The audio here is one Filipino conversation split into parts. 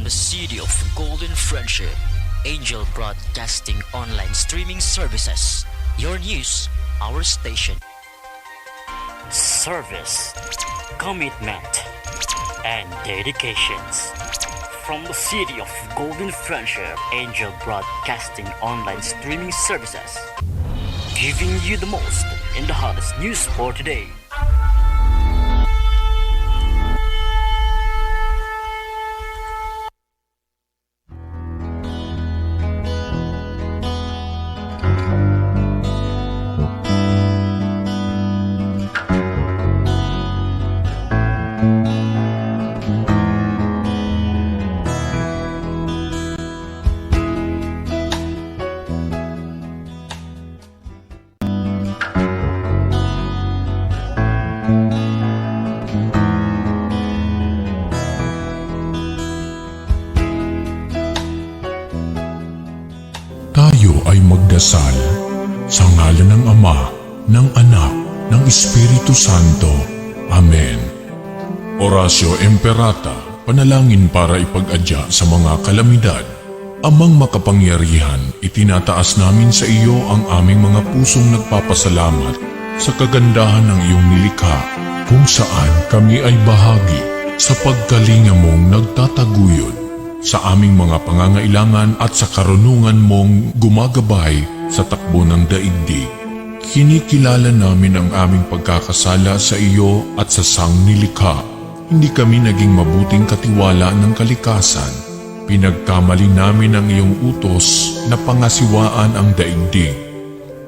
the city of golden friendship, Angel Broadcasting online streaming services. Your news, our station. Service, commitment, and dedications. From the city of golden friendship, Angel Broadcasting online streaming services. Giving you the most in the hottest news for today. Tayo ay magdasal sa ngalan ng Ama, ng Anak, ng Espiritu Santo. Amen. Orasyo Emperata, panalangin para ipag-adya sa mga kalamidad. Amang makapangyarihan, itinataas namin sa iyo ang aming mga pusong nagpapasalamat sa kagandahan ng iyong nilikha, kung saan kami ay bahagi sa pagkalinga mong nagtataguyod sa aming mga pangangailangan at sa karunungan mong gumagabay sa takbo ng daigdig. Kinikilala namin ang aming pagkakasala sa iyo at sa sangnilikha. Hindi kami naging mabuting katiwala ng kalikasan. Pinagkamali namin ang iyong utos na pangasiwaan ang daigdig.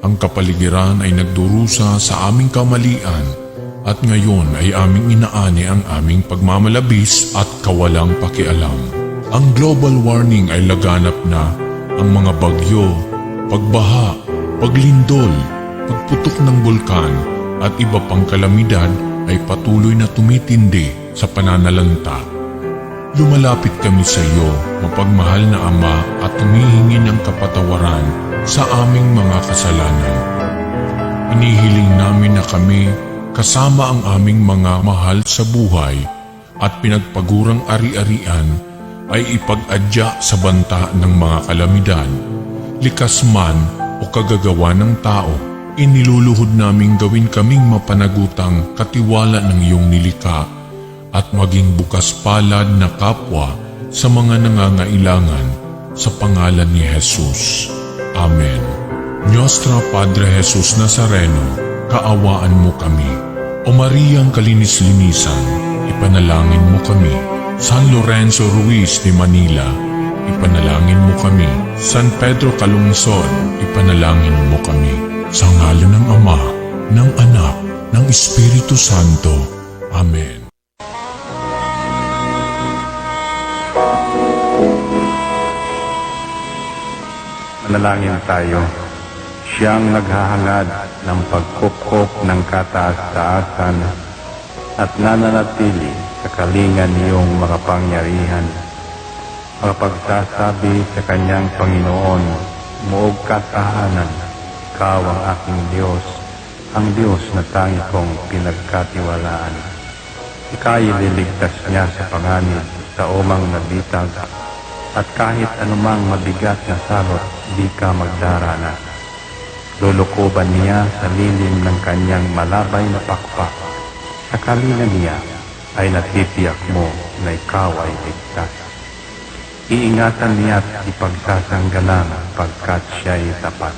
Ang kapaligiran ay nagdurusa sa aming kamalian at ngayon ay aming inaani ang aming pagmamalabis at kawalang pakialam. Ang global warming ay laganap na. Ang mga bagyo, pagbaha, paglindol, pagputok ng bulkan at iba pang kalamidad ay patuloy na tumitindi sa pananalanta. Lumalapit kami sa iyo, mapagmahal na Ama, at humihingi ng kapatawaran sa aming mga kasalanan. Inihiling namin na kami kasama ang aming mga mahal sa buhay at pinagpagurang ari-arian ay ipag-adya sa banta ng mga kalamidad. Likas man o kagagawa ng tao, iniluluhod naming gawin kaming mapanagutang katiwala ng iyong nilikha at maging bukas palad na kapwa sa mga nangangailangan sa pangalan ni Jesus. Amen. Nostra Padre Jesus Nazareno, kaawaan mo kami. O Mariang kalinis-linisan, ipanalangin mo kami. San Lorenzo Ruiz de Manila, ipanalangin mo kami. San Pedro Calungsod, ipanalangin mo kami. Sa ngalan ng Ama, ng Anak, ng Espiritu Santo. Amen. Manalangin tayo. Siyang naghahangad ng pagkukop ng kataas-taasan at nananatili sa kalingan niyong makapangyarihan. Makapagsasabi sa kanyang Panginoon, muog katahanan, ikaw ang aking Diyos, ang Diyos na tangi kong pinagkatiwalaan. Ika'y liligtas niya sa panganib sa umang nabitag, at kahit anumang mabigat na salot, di ka magdaranas. Lulukuban niya sa lilim ng kanyang malabay na pakpak. Sa kalingan niya ay natitiyak mo na ikaw ay ligtas. Iingatan niya at ipagsasanggalang pagkat siya'y tapat.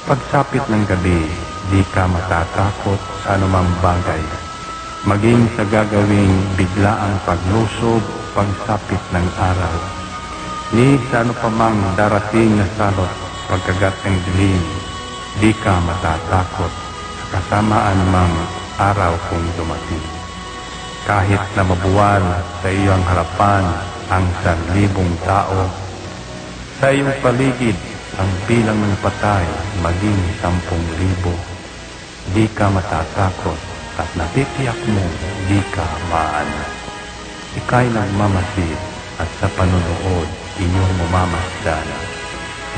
Pagsapit ng gabi, di ka matatakot sa anumang bagay. Maging sa gagawing biglaang paglusob, pagsapit ng araw. Ni sa ano pa mang darating na salot, pagkagat ng dilim, di ka matatakot sa kasamaan mang araw kung dumating. Kahit na mabuwal sa iyong harapan ang 1,000 tao, sa iyong paligid ang bilang ng patay maging 10,000, di ka matatakot at natitiyak mo di ka maanak. Ika'y nagmamasid at sa panunood inyong mamamasdan.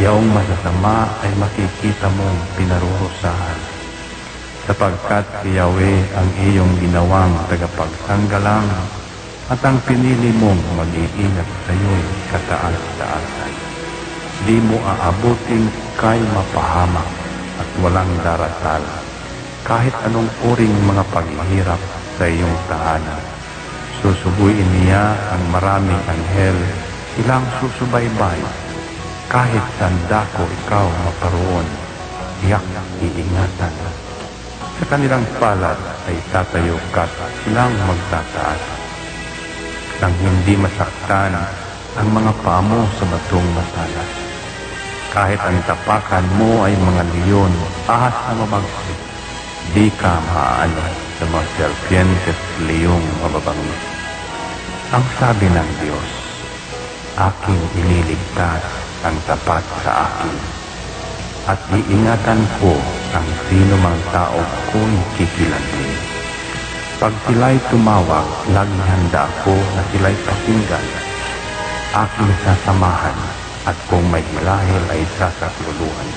Yaong masasama ay makikita mong pinarurusahan, sapagkat si Yahweh ang iyong ginawang tagapagsanggalang at ang pinili mong mag-iingat sa'yo'y kataas-taasan. Di mo aabuting kay mapahamak at walang darasal, kahit anong uring mga paghihirap sa iyong tahanan. Susubuin niya ang maraming anghel, silang susubaybay, kahit sandako ikaw maparoon, tiyak iingatan. Sa kanilang palad ay tatayo ka, silang magtataas. Nang hindi masaktan ang mga paa mo sa batong matalas. Kahit ang tapakan mo ay mga leon, ahas na mabagsik, di ka maaano sa mga serpientes leong mababangis. Ang sabi ng Diyos, aking ililigtas ang tapat sa akin, at iingatan ko ang sino mang tao ko'y kikilantin. Pag sila'y tumawag, laging handa ako na sila'y pakinggan. Aking sasamahan, at kung may hilahil ay sasakluluhan.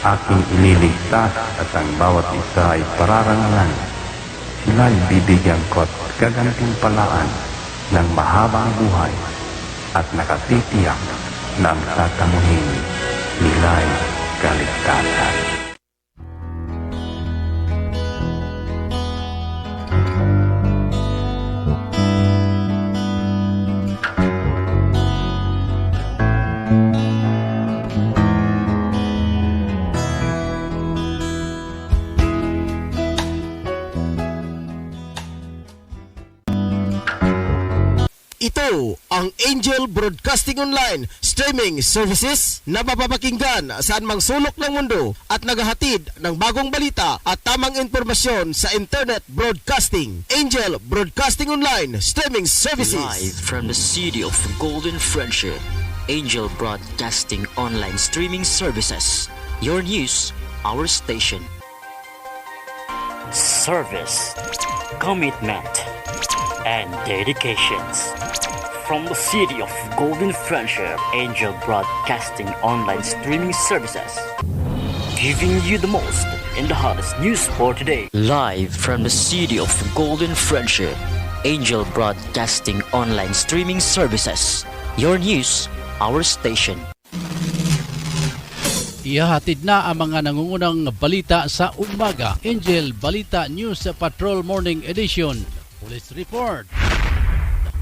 Aking ililigtas at ang bawat isa ay pararangalan. Sila'y bibigyan ko't gagantimpalaan ng mahabang buhay at nakatitiyak na ang tatamuhin nila'y kaligtasan. Ito ang Angel Broadcasting Online streaming services na mapapakinggan saan mang sulok ng mundo at naghahatid ng bagong balita at tamang impormasyon sa internet broadcasting. Angel Broadcasting Online streaming services. Live from the city of Golden Friendship, Angel Broadcasting Online Streaming Services. Your news, our station. Service, commitment, and dedications. From the city of Golden Friendship, Angel Broadcasting Online Streaming Services. Giving you the most in the hottest news for today. Live from the city of Golden Friendship, Angel Broadcasting Online Streaming Services. Your news, our station. Ihahatid na ang mga nangungunang balita sa umaga. Angel Balita News Patrol Morning Edition. Police Report,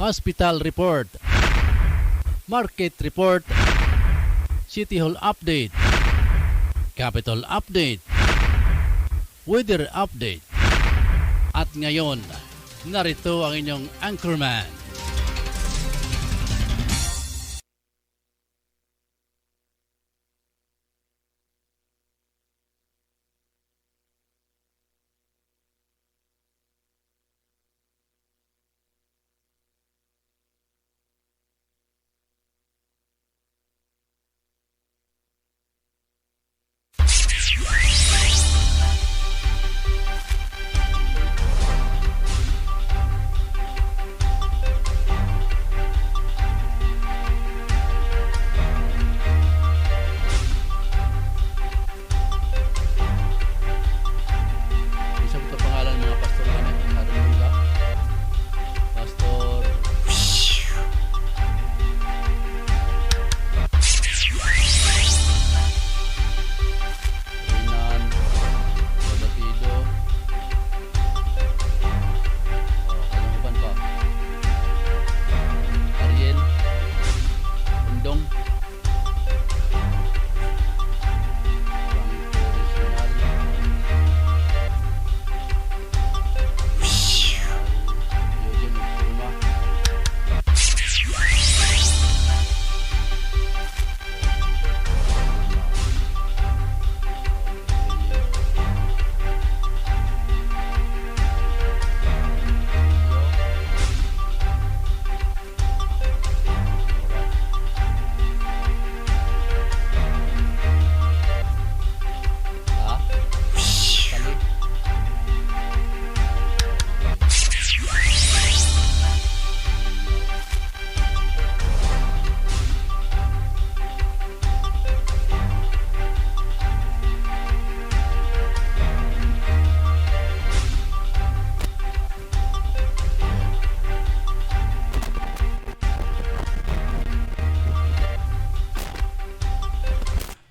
Hospital Report, Market Report, City Hall Update, Capital Update, Weather Update. At ngayon, narito ang inyong anchorman.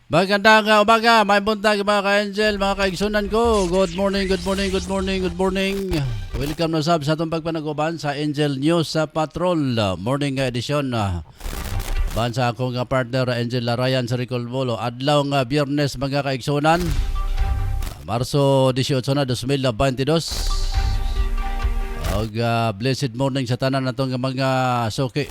Magandang umaga, may buntag mga ka-angel, mga kaigsunan ko. Good morning, good morning, good morning, good morning. Welcome na sab sa itong pagpanaguban sa Angel News sa Patrol Morning Edition. Ban sa akong partner Angel Larayan sa Ricol Bolo. Adlaw nga Biyernes mga kaigsunan. Marso 18 na 2022. Og blessed morning sa tanan natong mga suki.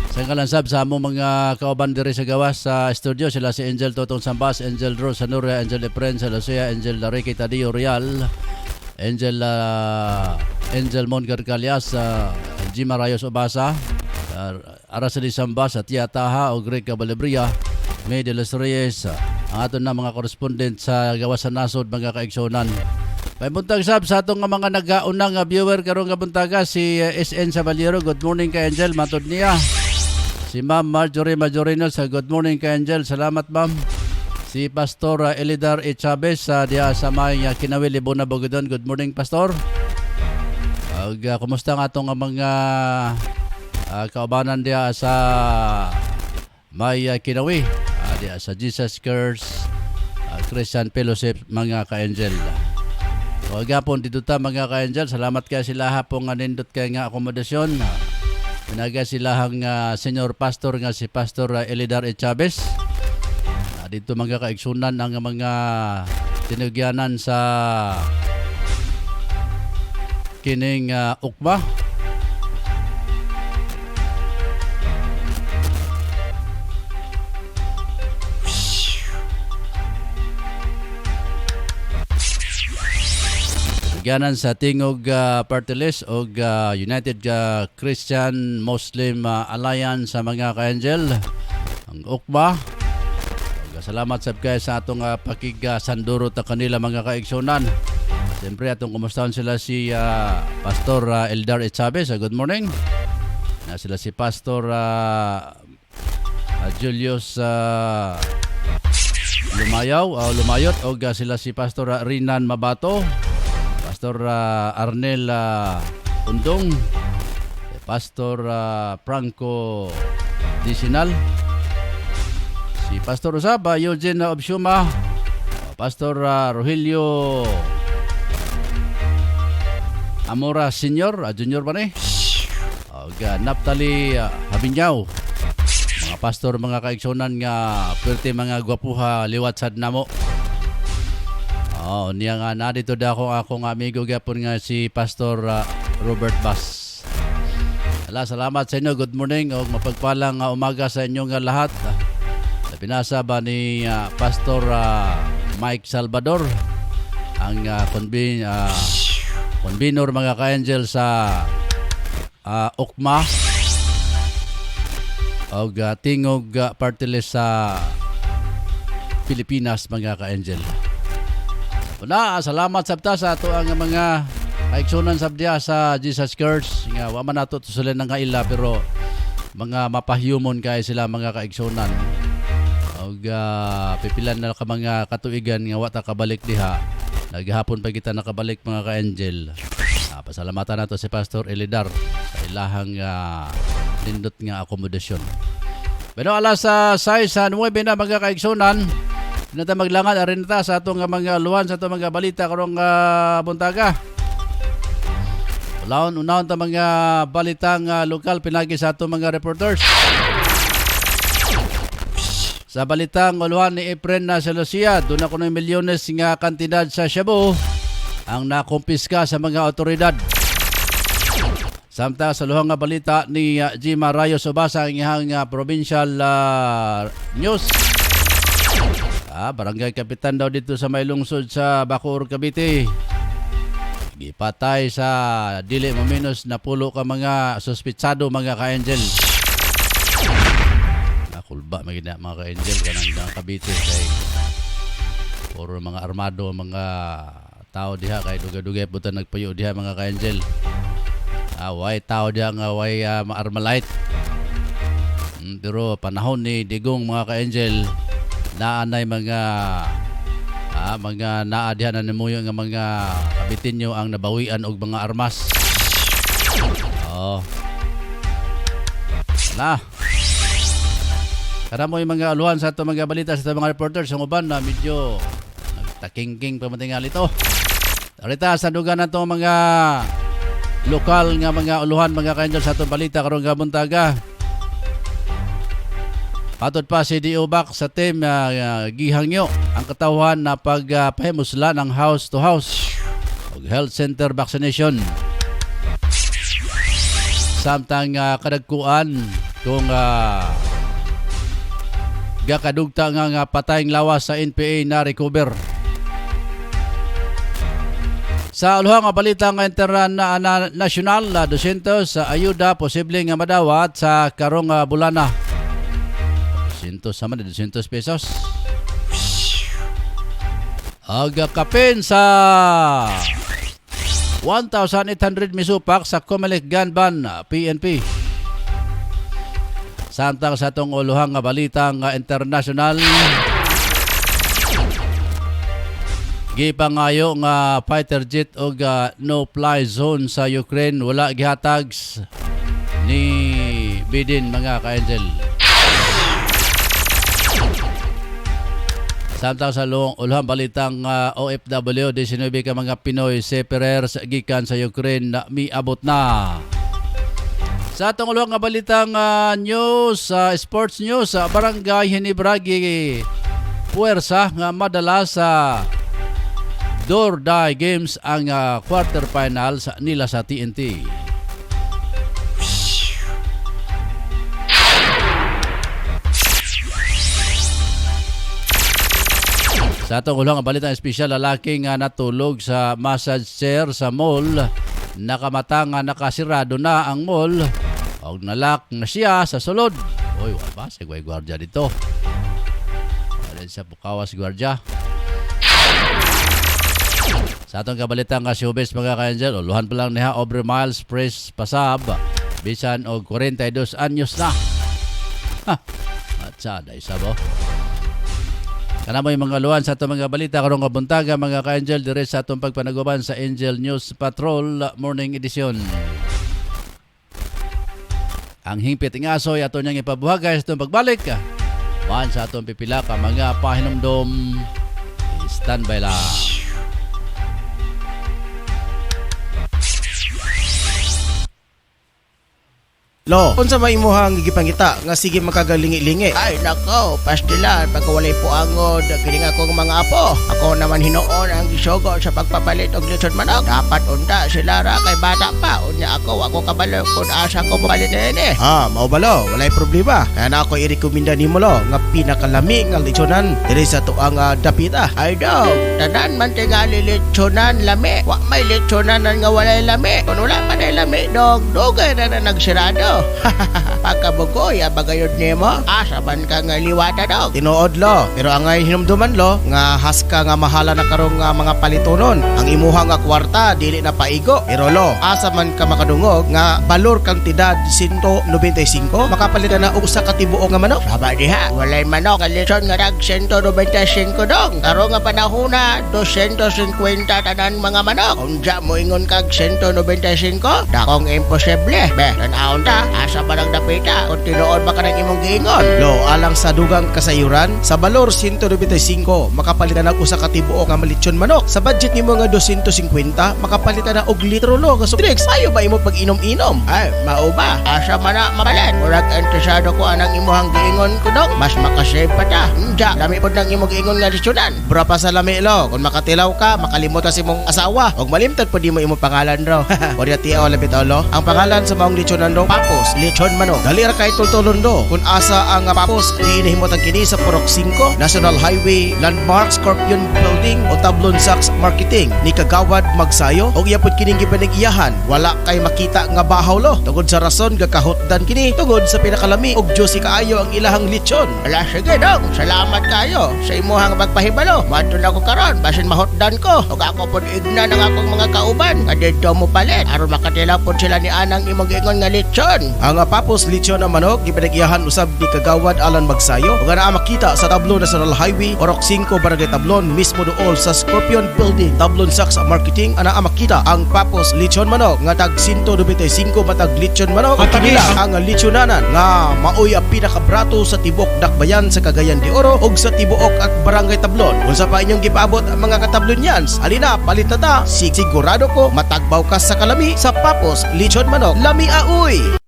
Sa kalansab sa among mga kauban diri sa gawas sa studio, sila si Angel Totong Sambas, Angel Rose Sanuria, Angel Efren Salosea, Angel Lariki Tadio Real, Angel Mongar Calyas, Jima Rayos Obasa, Araceli Sambas, Tia Taha, o Greg Cabalibria, May de los Reyes, ang aton na mga correspondent sa gawas sa nasod mga kaigsonan. May buntag sab sa atong mga nagaunang viewer karong buntaga si SN Sabaliero. Good morning kay Angel, matod niya. Si Ma'am Marjorie Majorino sa good morning kay Angel. Salamat ma'am. Si Pastor Elidar E. Chavez diya sa may Kinawi, Libona, Bogotón. Good morning Pastor. Kumusta nga itong mga kaubanan diya sa may Kinawi, diya sa Jesus Curse Christian Fellowship mga ka-angel. Huwag po dito ta mga ka-angel. Salamat kaya sila hapong nindot kaya nga akomodasyon. Pinaga silahang senior pastor nga si Pastor Elidar E. Chavez. Dito mga kaigsunan ang mga tinugyanan sa kining ukma. Ganan sa tingog party list o United Christian Muslim Alliance sa mga ka-angel, ang UKBA. Salamat sab kay sa atong pakig-sanduro ta kanila mga kaigsunan. Siyempre atong kumustahan sila si Pastor Eldar E. Chavez. Good morning. Sila si Pastor Julius Lumayot o sila si Pastor Rinan Mabato, Pastor Arnel Undong, Pastor Franco Disinal, si Pastor Usaba Eugene Obshuma, Pastor Rogelio Amora Senior, Junior ba ni? Naptali Habinyaw, mga pastor mga kaigsunan nga pwerte mga gwapuha liwat sad namo. Niya nga na dito akong amigo gapon nga si Pastor Robert Bass. Salamat sa inyo. Good morning o mapagpalang umaga sa inyong lahat. Pinasa ba ni Pastor Mike Salvador, ang convenor mga ka-angel sa UKMA o tingog party list sa Pilipinas mga ka-angel. Salamat sabta sa ato ang mga kaigsunan sabdiya sa Jesus Curse. Nga wa man nato tusulan nga ila pero mga mapahyumon kay sila mga kaigsunan. Og pipilan na ka mga katuigan nga wa ta kabalik diha. Naghapon pa kita nakabalik mga ka-angel. Pasalamatan nato si Pastor Elidar sa ilahang nindot nga akomodasyon. Pero alas 6 sa 9 na mga kaigsunan. Nata maglangan arin ta sa atong mga luhan sa atong mga balita karong buntaga. Unahon ta mga balitang lokal pinagi sa atong mga reporters. Sa balitang luhan ni Efren Salosea, doon ako ng milyones nga kantidad sa Shabu ang nakumpiska sa mga otoridad. Samtang sa luhang nga balita ni Jima Rayos Obasa ang ihang provincial news. Barangay Kapitan daw dito sa may lungsod sa Bacoor, Cavite. Gipatay sa dili mo minus na pulo ka mga suspitsado mga ka-angel. Nakulba mga ka-angel kanang Cavite kay puro mga armado mga tao diha kay dugay-dugay puta nagpayo diha mga ka-angel. Way tao diha nga way ma-armalite. Pero panahon ni Digong mga ka-angel naanay mga naadihan na nimuyo nga mga kabitinyo ang nabawian og mga armas. Kada mo yung mga aluhan sa itong mga balita sa itong mga reporters ang uban na medyo nagtakingking pamatingal ito. Arita sa dugan na itong mga lokal nga mga aluhan mga ka-angel sa itong balita karong buntaga. Patod pa si D.O. Back sa team gihangyo ang katawhan na pagpahimusla ng house to house o health center vaccination. Samtang kadagkuan kung gakadugta nga patayng lawas sa NPA na recover. Sa aluhang nga balita nga international 200 sa ayuda posible nga madawat sa karong bulana. 200 sama 200 pesos. Aga kapin sa 1,800 misupak sa Comelec Ganban PNP. Samtang sa itong uluhang nga balita nga international, gipangayo nga fighter jet o no-fly zone sa Ukraine wala gihatag ni Biden mga ka-angel. Samtang sa uluhang balitang OFW, 19 ka mga Pinoy separers gikan sa Ukraine na miabot na. Sa atong uluhang nga balitang news, sports news, Barangay Hinebra puwersa nga madala sa Door-Die Games ang quarterfinals nila sa TNT. Sa atong uluhang nga balitang espesyal, lalaki nga natulog sa massage chair sa mall, nakamata nga nakasirado na ang mall. Og nalak na siya sa sulod. Oy, wala ba? Sigway gwardiya dito. Wala siya pukawas gwardiya. Sa atong kabalitang showbiz mga ka-angel, uluhan pa lang niya Aubrey Miles Press Pasab. Bisan og 42 anyos na. Ha! Matsada isa bo. Kana mo yung mga luhan sa itong mga balita karong kabuntaga mga ka-angel dire sa itong pagpanaguban sa Angel News Patrol Morning Edition. Ang hingpit ng asoy ato niyang ipabuhagay sa itong pagbalik. Maan sa itong pipila ka mga pahinumdom. Standby lang. Lo, unsa may imuhang gigipangita nga sige makagalingi-lingi? Ay nako, pastilan pagkawalay po angod kining akong mga apo. Ako naman hinuon ang gisugo sa pagpapalit og lechon manok. Dapat unta sila ra kay bata pa. Unya ako kabalo kun asa ko papalit ini. Mao ba lo? Walay problema. Kaya na ako irekomenda nimo lo nga pinakalami nga lechonan diri sa tuang dapita. Ay daw, tanan man tingali lechonan lami. Wa may lechonan nga walay lami. Kun wala pa na lami dog, dugay na nagsirado. Pagkabugoy abagayod nimo, asa man ka nga liwata dog. Tinuod lo, pero angay hinumduman lo nga haska nga mahala na karong mga palitonon. Ang imuha nga kwarta dili na paigo. Pero lo, asa man ka makadungog nga balor kantidad 195 makapalitan na og usa ka tibuok nga manok. Saba diha, walay manok nga lechon nga dag 195 dong. Karo nga panahona 250 tanan mga manok. Unja mo ingon kag 195? Dakong imposible. Be, tan-aon ta. Asa ba nang dapita? Kung tinuod ba ka ng imong giingon? Lo, alang sa dugang kasayuran, sa balor 195, makapalitan na usa ka tibuok nga malitsyon manok. Sa budget nimo nga 250, makapalitan na og litro lo nga soft drinks. Ayo ba imo pag-inom-inom? Ay, mao ba? Asa man na mabalan? Murag interesado ko anang imuhang giingon ko dong. Mas makasave pa ta. Unja, dami pod nang imong giingon nga lechonan. Bra pa sa lami lo, kung makatilaw ka, makalimot sa imong asawa. Og malimtad pud mo imong pangalan raw. Pwede tiaw lapit lo. Ang pangalan sa maong lechonan raw, Papos Lechon Manok. Dali ra kay tultulon do. Kung asa ang Papos dinihimotang kini sa Purok 5, National Highway, Landmark Scorpion Building o Tablon Sachs Marketing ni Kagawad Magsayo. Og iyapod kining gipanag-iyahan, wala kay makita nga bahaw lo. Tungod sa rason gakahotdan kini tungod sa pinakalami og juicy kaayo ang ilahang lechon. Ala sige dong, salamat kayo sa imuhang pagpahibalo. Madto na ko karon basin mahotdan ko. Og ako pod igna ng akong mga kauban nga didto mo palit aron makatilaw pod sila ni anang imong giingon nga lechon Ang papos lechon na manok gipinag-iyahan usab ni Kagawad Alan Magsayo ug naa makita sa tablo National Highway Orok 5 Barangay Tablon mismo dool sa Scorpion Building Tablon Saks Marketing. Ana makita ang papos lechon manok nga tag 195 matag lechon manok at kanila ang lechonanan nga maoy ang pinakabrato sa tibok Dakbayan sa Cagayan de Oro ug sa tibuok at Barangay Tablon. Unsa pa inyong gipaabot mga katablonyans? Alina palit na ta, sigurado ko matagbaw ka sa kalami sa papos lechon manok. Lami aoy.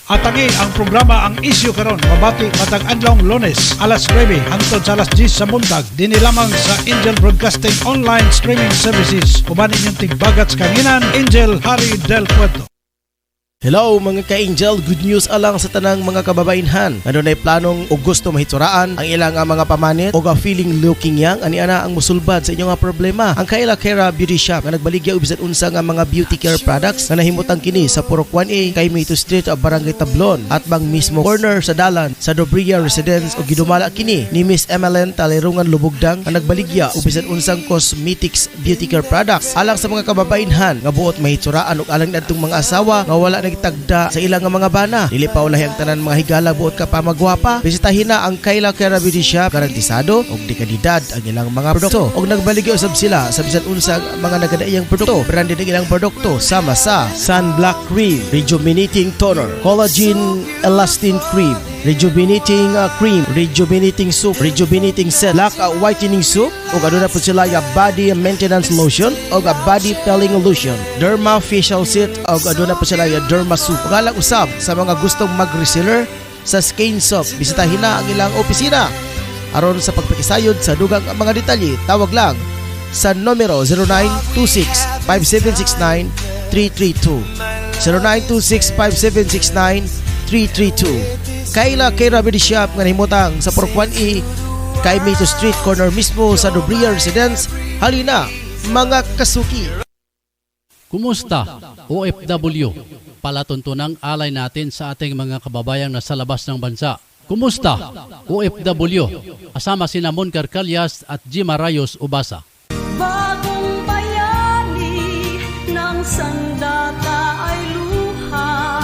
Atangi ang programa ang isyu karon mabati matag adlong Lunes alas 9 hangtod sa alas 10 sa bundag dinhi lamang sa Angel Broadcasting Online Streaming Services. Uban inyong tigbagat sa kanginan Angel Harry Del Puerto. Hello mga ka-Angel, good news alang sa tanang mga kababainhan. Ano na'y planong o gusto mahitsuraan ang ilang mga pamanit o feeling looking young, ani ana ang musulbad sa inyong problema. Ang Kayla Kera Beauty Shop nga nagbaligya ubisan unsa nga mga beauty care products nga nahimutang kini sa Purok 1A kay Mayto Street of Barangay Tablon at bang mismo corner sa dalan sa Dobria Residence o gidumala kini ni Miss Emeline Talerungan Lubugdang nga nagbaligya ubisan unsang cosmetics beauty care products alang sa mga kababainhan nga buot mahitsuraan ug alang nadtong mga asawa nga wala nagtagda sa ilang mga bana. Dili pa ulahi ang tanan mga higala buot ka pa magwapa. Bisitahin na ang Kayla Kera Beauty Shop, garantisado og dekalidad ang ilang mga produkto og nagbaligya usab sila sa bisan unsang mga nagadaiyang produkto. Branded ang ilang produkto sama sa Sunblock Cream, Rejuvenating Toner, Collagen Elastin Cream, Rejuvenating Cream, Rejuvenating Soup, Rejuvenating Set, Black Whitening Soup ug aduna po sila ya Body Maintenance Lotion ug Body Pelling Lotion, Derma Facial Set ug aduna po sila ya Derma Soup. Ug alang usab sa mga gustong mag-reseller sa Skin Soap, bisitahin na ang ilang opisina. Aron sa pagpakisayod sa dugang mga detalye, tawag lang sa numero 0926-5769-332 0926-5769-332. Kayla Kera Beauty Shop nga nahimutang sa Purok 1E kay Mayto Street corner mismo sa Dobria Residence. Halina mga kasuki. Kumusta OFW? Palatuntunang alay natin sa ating mga kababayang nasa labas ng bansa. Kumusta OFW? Asama sina Mon Carcalias at Jima Rayos Ubasa. Bagong bayani ng sandata ay luha,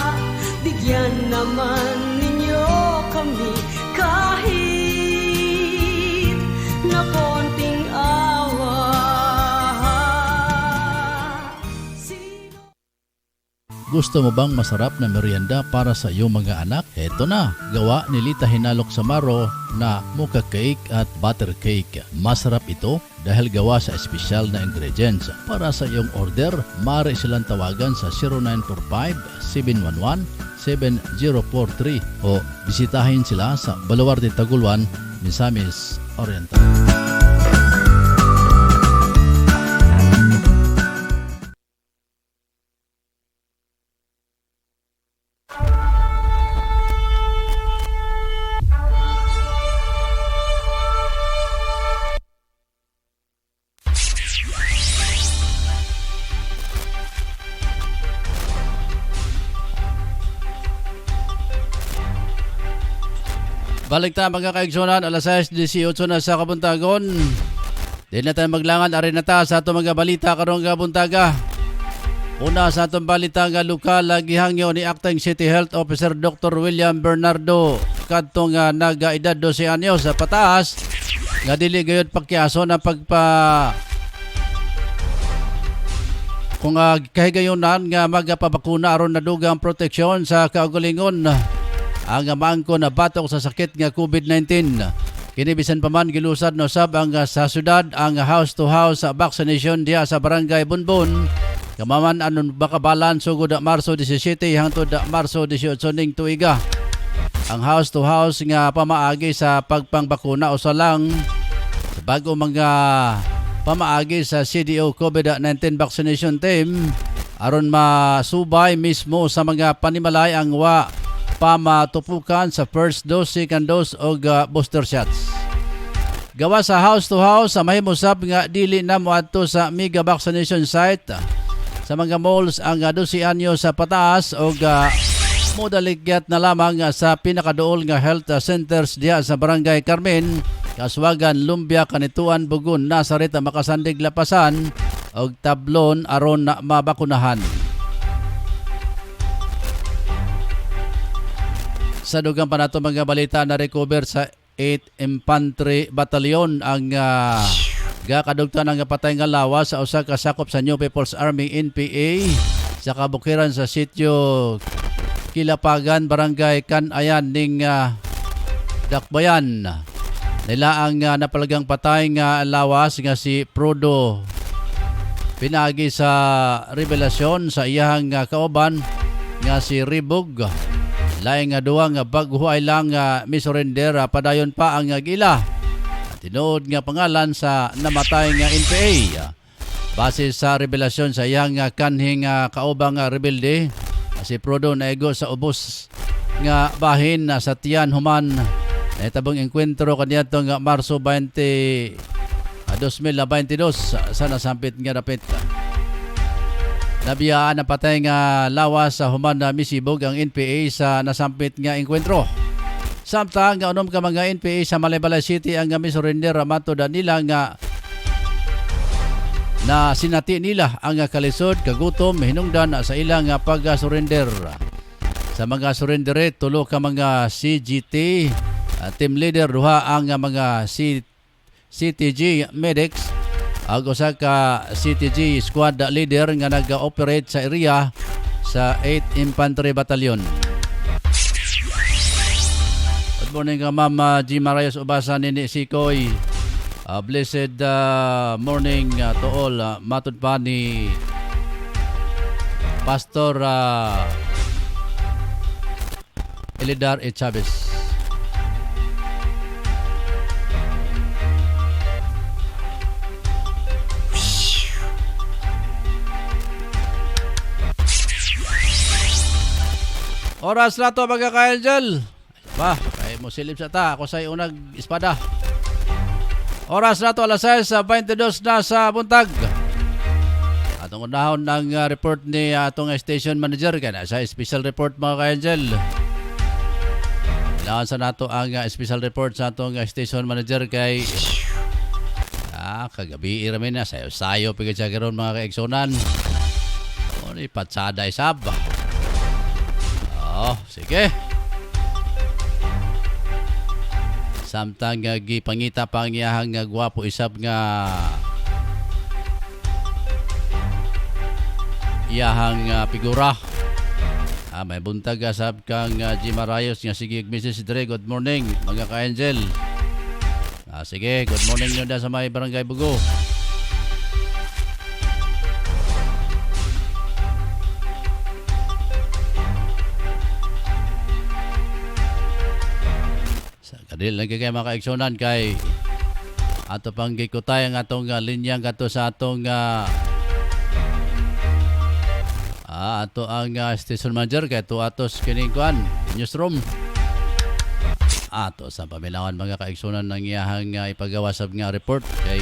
bigyan naman ninyo kami kahit na konting awa. Gusto mo bang masarap na merienda para sa iyong mga anak? Eto na, gawa ni Lita Hinalok Samaro na mocha cake at butter cake. Masarap ito dahil gawa sa espesyal na ingredients. Para sa iyong order, maaari silang tawagan sa 0945-711-7043 o bisitahin sila sa Baluarte Taguluan, Misamis Oriental. Balik tayo mga kaigsunan, alas 6:18 na sa Kabuntagon. Di na tayo maglangan, arin na ta sa itong mga balita karong kabuntaga. Una sa itong balita nga lokal, gihangyo ni Acting City Health Officer Dr. William Bernardo kadtong nag-edad 12 anyos sa pataas nga dili gayud pagkiaso na kung kahigayunan nga magpabakuna aron nadugang proteksyon sa kaugalingon ang maangko na batok sa sakit nga COVID-19. Kinibisan pa man gilusad no sab ang sa syudad ang house-to-house vaccination diha sa Barangay Bunbon. Kamaman anon bakabalan sugod Marso 17 hangtod Marso 18 ning tuiga. Ang house-to-house nga pamaagi sa pagpangbakuna usa lang sa bago mga pamaagi sa CDO COVID-19 vaccination team aron masubay mismo sa mga panimalay ang pamatupukan sa first dose, second dose o booster shots. Gawa sa house-to-house, mahimusab nga dili na moadto sa mega vaccination site sa mga malls ang 12 anyo sa pataas o modaligyat na lamang sa pinakaduol nga health centers diha sa Barangay Carmen, Kaswagan, Lumbia, Kanituan, Bugun, Nazaret, Makasandig, Lapasan o Tablon aron na mabakunahan. Sa dugang pa nato mga balita na recover sa 8th Infantry Battalion ang gakadugtan ang patay nga lawas sa usa ka sakop sa New People's Army NPA sa kabukiran sa sitio Kilapagan, Barangay Canayan ning Dakbayan. Nila ang napalagang patay nga lawas nga si Prodo pinagi sa revelasyon sa iyang kauban nga si Ribog. Laing nga duwa nga baghuay lang misurrender padayon pa ang gila. Tinuod nga pangalan sa namatay nga NPA. Base sa revelasyon sa iyang kanhing kaubang rebelde, si Prodo naego sa ubos nga bahin sa Tiyan Human. Nahitabong enkwentro kaniadtong Marso 20, 2022 sa nasampit nga dapit. Nabiyaan na patay nga lawas sa human na misibog ang NPA sa nasampit nga enkwentro. Samtang nga unom ka mga NPA sa Malaybalay City ang misurrender mato nila nga na sinati nila ang kalisod, kagutom, hinungdan sa ilang pag-surrender. Sa mga surrendere, tulo ka mga CGT, team leader, duha ang mga CTG medics, ag usa ka CTG squad leader nga nag-operate sa area sa 8th Infantry Battalion. Good morning ka Ma'am G. Marayos Ubasa nini Sikoy. Blessed morning to all. Matud pa ni Pastor Elidar E. Chavez. Oras na to mga ka-angel. Ba, kay mo silip sa ta. Ako sa'yo unag espada. Oras na to alas 6:22 na sa buntag. Atong unahon ng report ni atong station manager. Kaya sa special report mga ka-angel. Kailangan sa nato ang special report sa atong station manager kay kagabi iramin na sayo pigit sa karon mga ka-eksonan. O ni patsada isab. Sige. Samtang gipangita pa ang iyahang gwapo isab nga iyahang figura. May buntag asab kang G. Marayos nga sige Mrs. Dre. Good morning mga ka-angel. Sige, good morning nyo sa may Barangay Bugo. Kadil lagi kay mga ka-eksonan kay ato pang gikutay ang atong linyang kato sa atong ato ang station manager kay to atos kining kuan newsroom. Ato sa pamilawan mga ka-eksonan ng iyahang ipagawasab nga report kay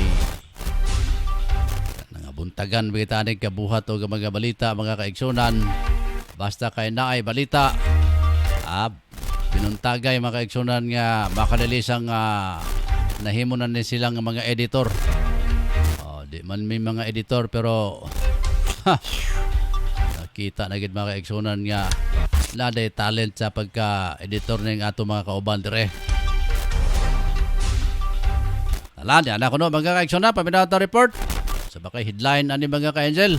nangabuntagan bitanig kabuhat o mga balita mga ka-eksonan. Basta kay naay balita pinuntagay mga ka-eksonan nga makalilisang nahimunan ni silang mga editor. Di man may mga editor pero nakita na gid mga ka-eksonan nga laday talent sa pagka-editor ng ato mga kauban dire. Alam yan ako no mga ka-eksonan paminata report sa bakay headline ani mga ka-angel.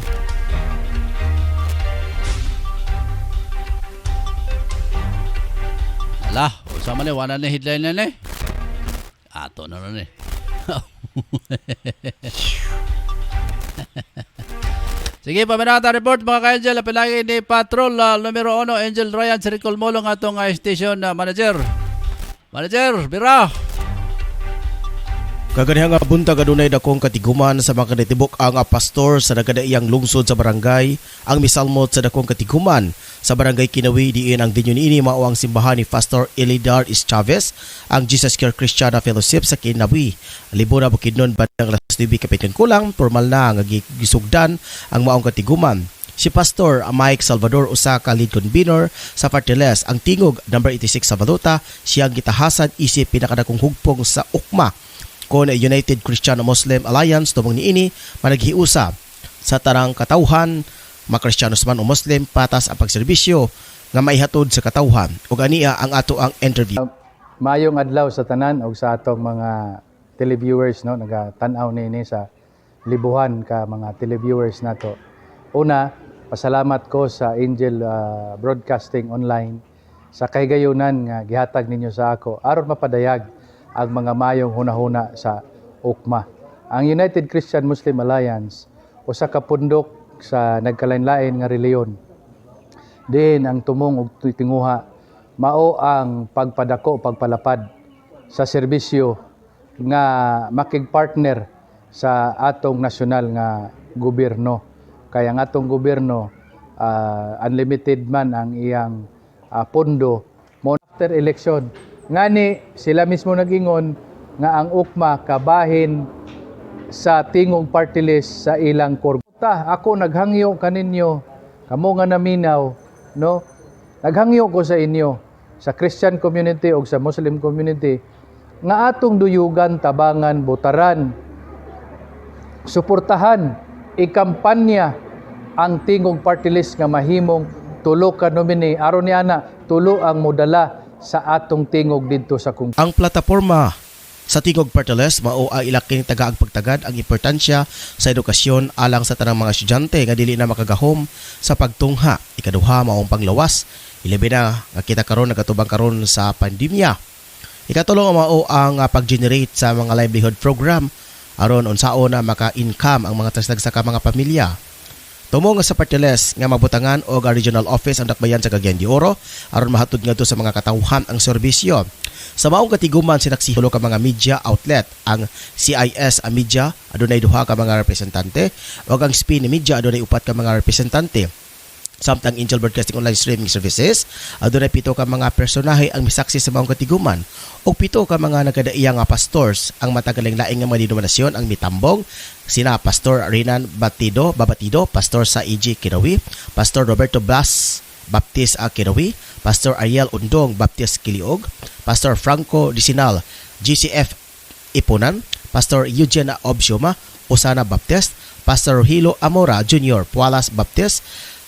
Ala, usama ni wala na headline na ni. Ato na ni. Sige, paminata report mga ka-angel. Apilagi ni Patrol numero 1 Angel Ryan Circle Molong atong station manager. Manager, bira. Kaganihang buntag adunay dakong katiguman sa mga kanitibok ang pastor sa nagkadaiyang lungsod sa barangay ang misalmot sa dakong katiguman sa barangay Kinawi diin ang dinyo niini mao ang simbahan ni Pastor Elidar E. Chavez ang Jesus Care Christian Fellowship sa Kinawi. Libo na bukidnon bandang alas 9 kapitan kulang formal na nga gisugdan ang maong katiguman. Si Pastor Mike Salvador usa ka lead convener sa Partiles ang tingog number 86 sa Baluta siyang gitahasan isip pinakadakong hugpong sa ukma kon United Christian Muslim Alliance tumong niini managhiusa sa tarang katawhan, mga Kristiyanos man o Muslim patas ang pagserbisyo nga maihatod sa katawhan ug ania ang ato ang interview. Mayong adlaw sa tanan ug sa atong mga televiewers no nagatanaw nini sa libuhan ka mga televiewers nato. Una, pasalamat ko sa Angel Broadcasting Online sa kahigayonan nga gihatag ninyo sa ako aron mapadayag ang mga mayong hunahuna sa ukma. Ang United Christian Muslim Alliance usa ka pundok sa nagkalain-lain nga reliyon. Din ang tumong ug tinguha mao ang pagpadako pagpalapad sa serbisyo nga makigpartner sa atong nasyonal nga gobyerno. Kaya ang atong gobyerno unlimited man ang iyang pondo mo after election. Ngani sila mismo nagingon nga ang ukma kabahin sa tingog party list sa ilang korta. Ako naghangyo kaninyo kamo nga naminaw no. Naghangyo ko sa inyo sa Christian community o sa Muslim community nga atong duyugan, tabangan, botaran, suportahan, ikampanya ang tingog party list nga mahimong tulo ka nominee aron ni ana tulo ang modala sa atong tingog didto sa kung Ang plataporma sa tingog party list mao ang ilaking tagaag pagtagad ang importansya sa edukasyon alang sa tanang mga estudyante nga dili na makagahom sa pagtungha. Ikaduha maong panglawas ilabi na nga kita karon nagatubang karon sa pandemya. Ikatulo mao ang pag-generate sa mga livelihood program aron unsaon na maka-income ang mga tasdag sa mga pamilya. Tumo nga sa party list nga mabutangan og regional office ang dakbayan sa Cagayan de Oro aron mahatod ngadto sa mga katawhan ang serbisyo. Sa maong katiguman sinaksiholo ka mga media outlet ang CIS Media adunay duha ka mga representante ug ang SPIN Media adunay upat ka mga representante. Samtang Angel Broadcasting Online Streaming Services adunay 7 ka mga personahe ang misaksi sa maong katiguman ug 7 ka mga nagkadaiyang nga pastors ang matagaling-laing nga mga denominasyon ang mitambong sina Pastor Renan Babatido, Pastor sa EG Kinawi, Pastor Roberto Blas Baptist Kinawi, Pastor Ariel Undong Baptist Kiliog, Pastor Franco Disinal GCF Ipunan, Pastor Eugene Obsioma Osana Baptist, Pastor Hilo Amora Jr. Pualas Baptist,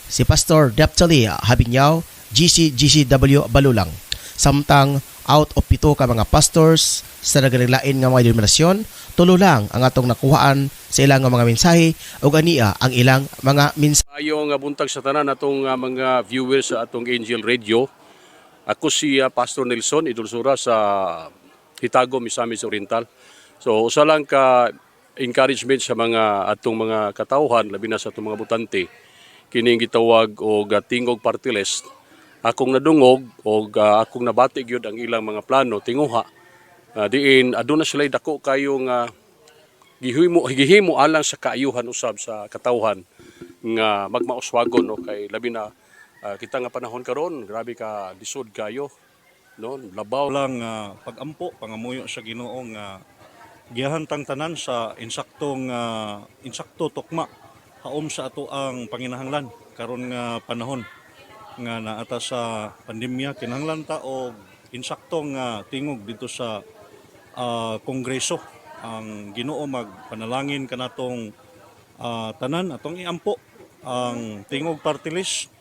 si Pastor Deptali Habinyaw, GCW Balulang. Samtang out of 7 ka mga pastors sa nagalain nga mga denominasyon, tulo lang ang atong nakuhaan sa ilang mga mensahe o ania ang ilang mga mensahe. Ayo nga buntag sa tanan atong mga viewers sa atong Angel Radio. Ako si Pastor Nelson Idulsura sa Hitago, Misamis Oriental. So usa lang ka encouragement sa mga atong mga katawhan labi na sa atong mga butante. Kining gitawag og tingog party list. Akong nadungog og akong nabati gyud ang ilang mga plano tinguha. Diin aduna sila dako kayo nga gihimo alang sa kaayuhan usab sa katawhan nga magmauswagon no kay labi na kita nga panahon karon grabe ka lisod kayo no labaw lang pagampo pangamuyo sa Ginoo nga gihantang tanan sa insakto tukma haom sa ato ang panginahanglan karon nga panahon nga naata sa pandemya kinahanglan ta og insaktong tingog dito sa kongreso ang Ginoo magpanalangin kanatong tanan atong iampo ang tingog party list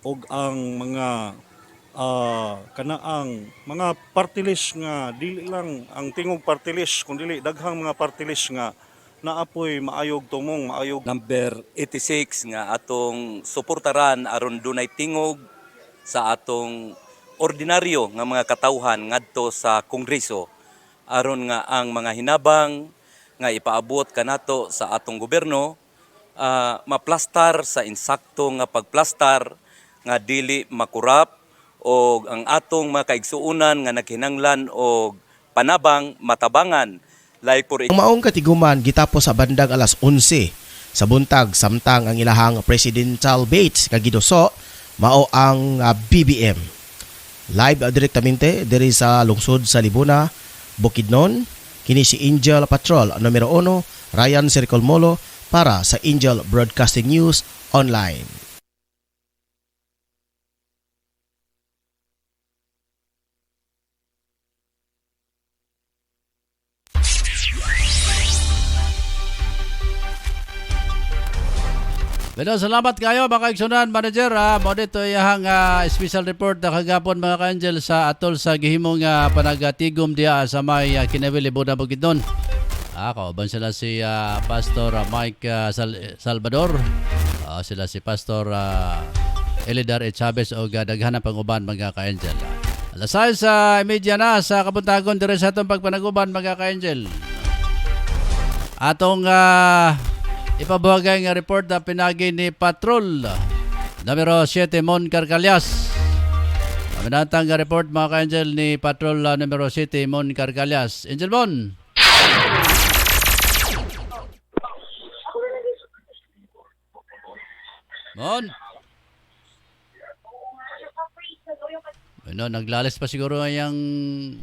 og ang mga kanaang mga party list nga dili lang ang tingog party list kundi daghang mga party list nga naapoy maayog tumong maayog. Number 86 nga atong suportaran aron dunay tingog sa atong ordinaryo nga mga katawhan ngadto sa kongreso aron nga ang mga hinabang nga ipaabot kanato sa atong gobyerno maplastar sa insakto nga pagplastar nga dili makurap o ang atong mga kaigsuunan nga naghinanglan og panabang matabangan. Like for ang maong katiguman gitapos sa bandang alas 11 sa buntag samtang ang ilahang presidential debates nga giduso mao ang BBM. Live direktamente diri sa lungsod sa Libuna, Bukidnon, kini si Angel Patrol numero 1, Ryan Circle Molo para sa Angel Broadcasting News Online. Pero salamat kayo mga kaigsunan, manager. Mo dito iyang special report na kagapon mga ka-angel sa atol sa gihimong panagatigom diya sa may Kinawili, Buda, Bukidnon. Kauban sila si Pastor Mike Salvador. Sila si Pastor Elidar E. Chavez o daghanang pang-uban mga ka-angel. Alasay sa media na sa kabuntagon dire sa atong pagpanaguban mga ka-angel. Atong ipabuhagay nga report na pinagi ni Patrol numero 7 Mon Carcalias. Paminatang nga report mga ka-angel ni Patrol numero 7 Mon Carcalias. Angel Mon. Mon. Naglalis pa siguro yung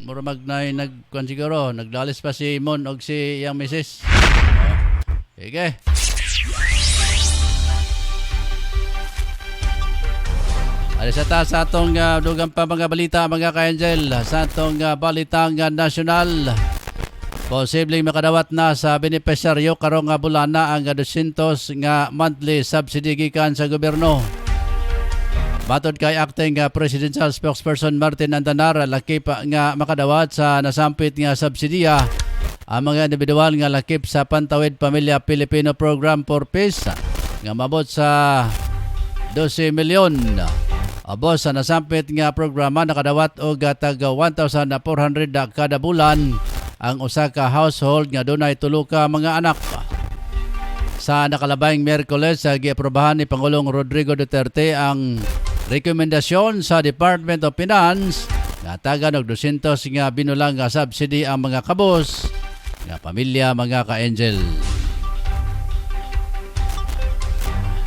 murumag na nagkuhan siguro. Naglalis pa si Mon o si yung misis. Sige. Alisata sa atong dugang pa mga balita mga ka-angel. Sa atong balitang nasyonal. Posibleng makadawat na sa benepisyaryo karong bulan na ang 200 nga monthly subsidy gikan sa gobyerno. Matod kay acting presidential spokesperson Martin Andanar, lakip nga makadawat sa nasampit nga subsidiya ang mga individual nga lakip sa Pantawid Pamilya Pilipino Program for Peace nga mabot sa 12 milyon. Abos sa nasampit nga programa nakadawat og tag 1,400 kada bulan ang usa ka household nga dunay tulo ka mga anak. Sa nakalabayng Miyerkules, giaprobahan ni Pangulong Rodrigo Duterte ang rekomendasyon sa Department of Finance nga tagan og 200 nga binulang nga subsidy ang mga kabos nga pamilya mga ka-angel.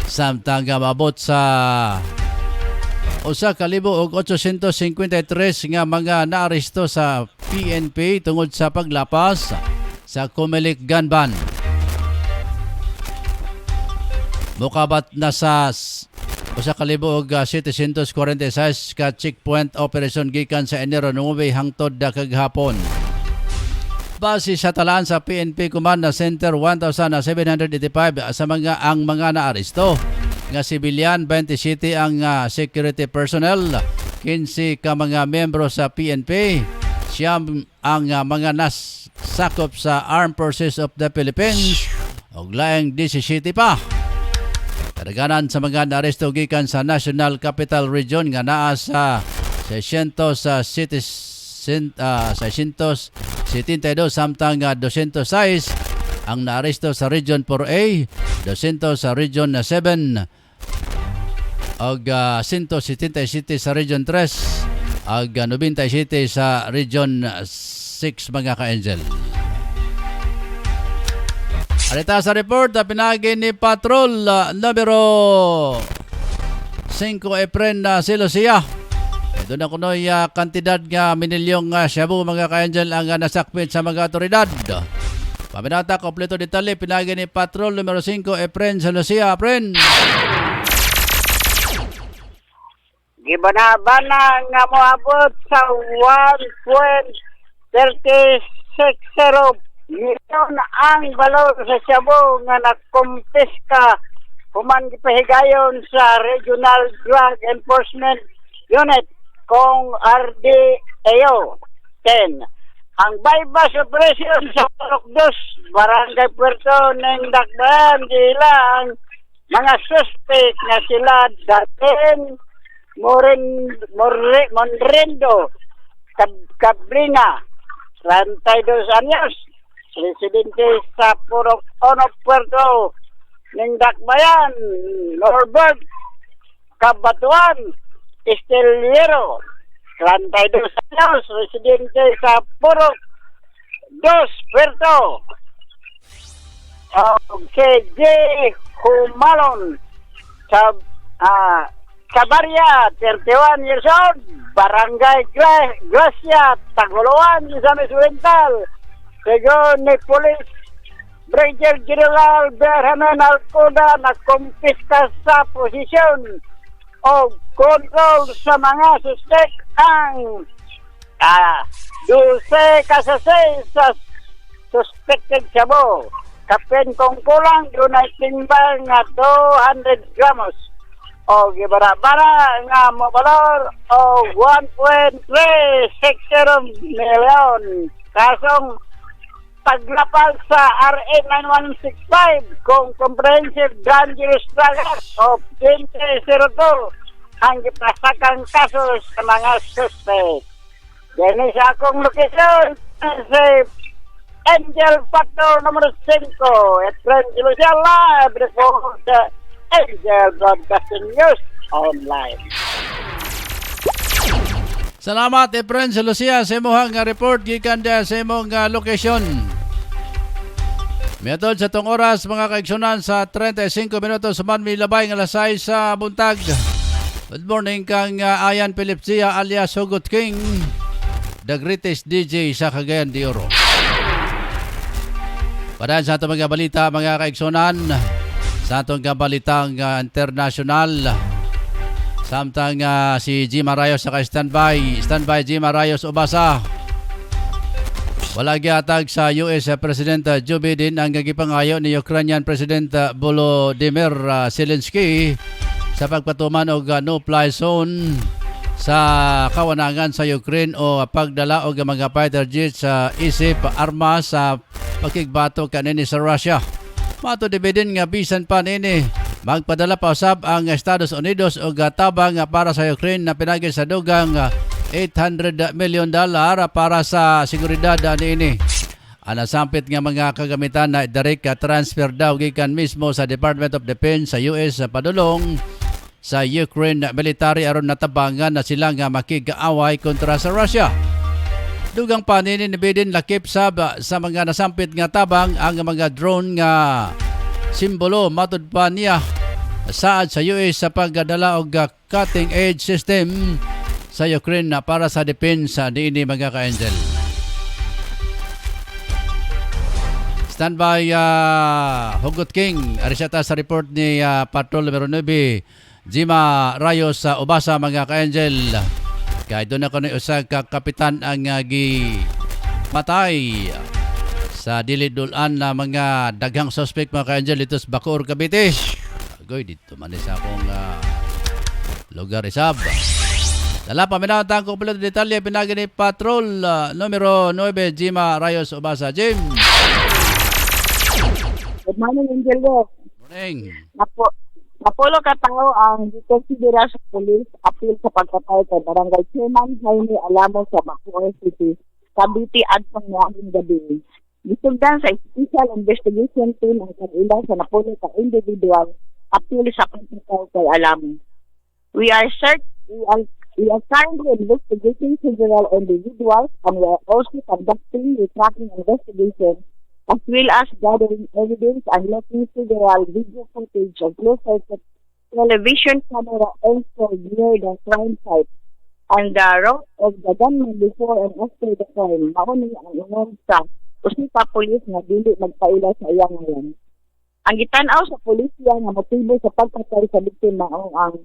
Samtang mabot sa 1,853 nga mga naaresto sa PNP tungod sa paglapas sa Comelec gun ban. Mukabat na sa 1,746 ka checkpoint operation gikan sa Enero 9 hangtod kaghapon. Base sa talaan sa PNP Command Center, 1,785 sa ang mga naaresto. Nga sibilyan, 27 ang security personnel, 15 ka mga membro sa PNP, siyam ang mga nasakop sa Armed Forces of the Philippines, og laing 17 pa. Kadaghanan sa mga naaresto gikan sa National Capital Region nga naa sa 672 samtang 206 ang naaresto sa Region 4A, 200 sa Region 7 og 177 sa Region 3 ag 97 sa Region 6 mga ka-angel. Alita sa report na pinagi ni Patrol numero 5 Efren Silosia. Ito na kunoy kantidad nga minilyong shabu mga ka-angel ang nasakpit sa mga otoridad. Paminata kompleto detalye pinagi ni Patrol numero 5 Efren Silosia. Efren. Gibanabana nga moabot sa 1.360 milyon ang balor sa shabu nga nakumpiska human gipahigayon sa Regional Drug Enforcement Unit kung RDAO 10. Ang bypass operation sa Purok 2, Barangay Puerto ng Dakbayan, ilang mga suspect na sila Daten Monrendo Cabrina, 32 anyos, residente sa Purok 1 Puerto ng Dakbayan, Norbert Cabatuan Esteliero, 32 anyos, residente sa Purok 2 Puerto. Si J. Humalon sa Cabarria, 31 years old, Barangay Gracia, Tagoloan, Misamis Oriental. Segon ni Police Brigadier General Berhamen Alcoda na kumpiska sa posisyon o control sa mga suspect ang 12 kasasay sa suspected shabu. kapin kung kulang dunay timbang nga 200 gramos o gibara-bara nga mobalor o 1.360 million. Kasong paglapag sa RA 9165 kung comprehensive grand jury struggle of 2002 ang gipasakang kaso sa mga suspect. Dini sa akong location sa Angel Factor number 5 at Friend Lucia Live report sa Angel Broadcasting News Online. Salamat Efren sa Lucia sa imong report gikan dia sa imong location. Miatod sa tong oras mga kaigsunan sa 35 minutos man milabay nga lasay sa buntag. Good morning kang Ayan Pilipsia alias Hugot King, the greatest DJ sa Cagayan de Oro. Para sa atong mga balita mga kaigsunan, sa atong balitang international, samtang si Jim Arayos sa standby Jim Arayos Ubasa. Wala giatag sa US President Joe Biden ang gipangayo ni Ukrainian President Volodymyr Zelensky sa pagpatuman og no-fly zone sa kawanangan sa Ukraine o pagdala og mga fighter jets sa isip armas sa pagkigbato kanini sa Russia. Mato di Biden nga bisan pa nini magpadala pa usab ang Estados Unidos og tabang para sa Ukraine na pinagi sa dugang $800 million para sa seguridad niini. Anasampit nga mga kagamitan na direct transfer daw gikan mismo sa Department of Defense sa US sa padulong sa Ukraine military aron natabangan na sila nga makig-away kontra sa Russia. Dugang panini ni Biden lakip sab sa mga nasampit nga tabang ang mga drone nga simbolo matud pa niya saad sa US sa pagdala og cutting edge system sa Ukraine na para sa depensa niini mga ka-angel. Standby Hugot King arisata sa report ni Patrol numero 9 Jima Rayos sa Ubasa mga ka-angel. Kaya doon ako na usag kapitan ang patay sa dilidulan na mga daghang suspect mga ka-angel dito sa Bacoor, Cavite. Agoy, dito manis akong lugar isab. Dala pa minawat ang kumpleto detalye pinagi ni Patrol numero 9 Jima Rayos Ubasa. Jim. Good morning, Angel Go. Morning. Napulo ka tao ang gikonsidera sa police appeal sa pagkatay kay Barangay Chairman Jaime Alamo sa Bacoor City, Cavite adtong ngayong gabi. Gisuldan sa Special Investigation Team ang kanila sa napulo ka individual appeal sa pagkatay kay Alamo. We are currently investigating several individuals and we are also conducting a tracking investigation as well as gathering evidence and looking several video footage of close-circuit television camera installed near the crime site and the route of the gunman before and after the crime. Mauni ang ingon sa Usita Police nga dili magpaila sa iyang ngayon. Ang gitanaw sa pulisya nga motibo sa pagpatay sa biktima ang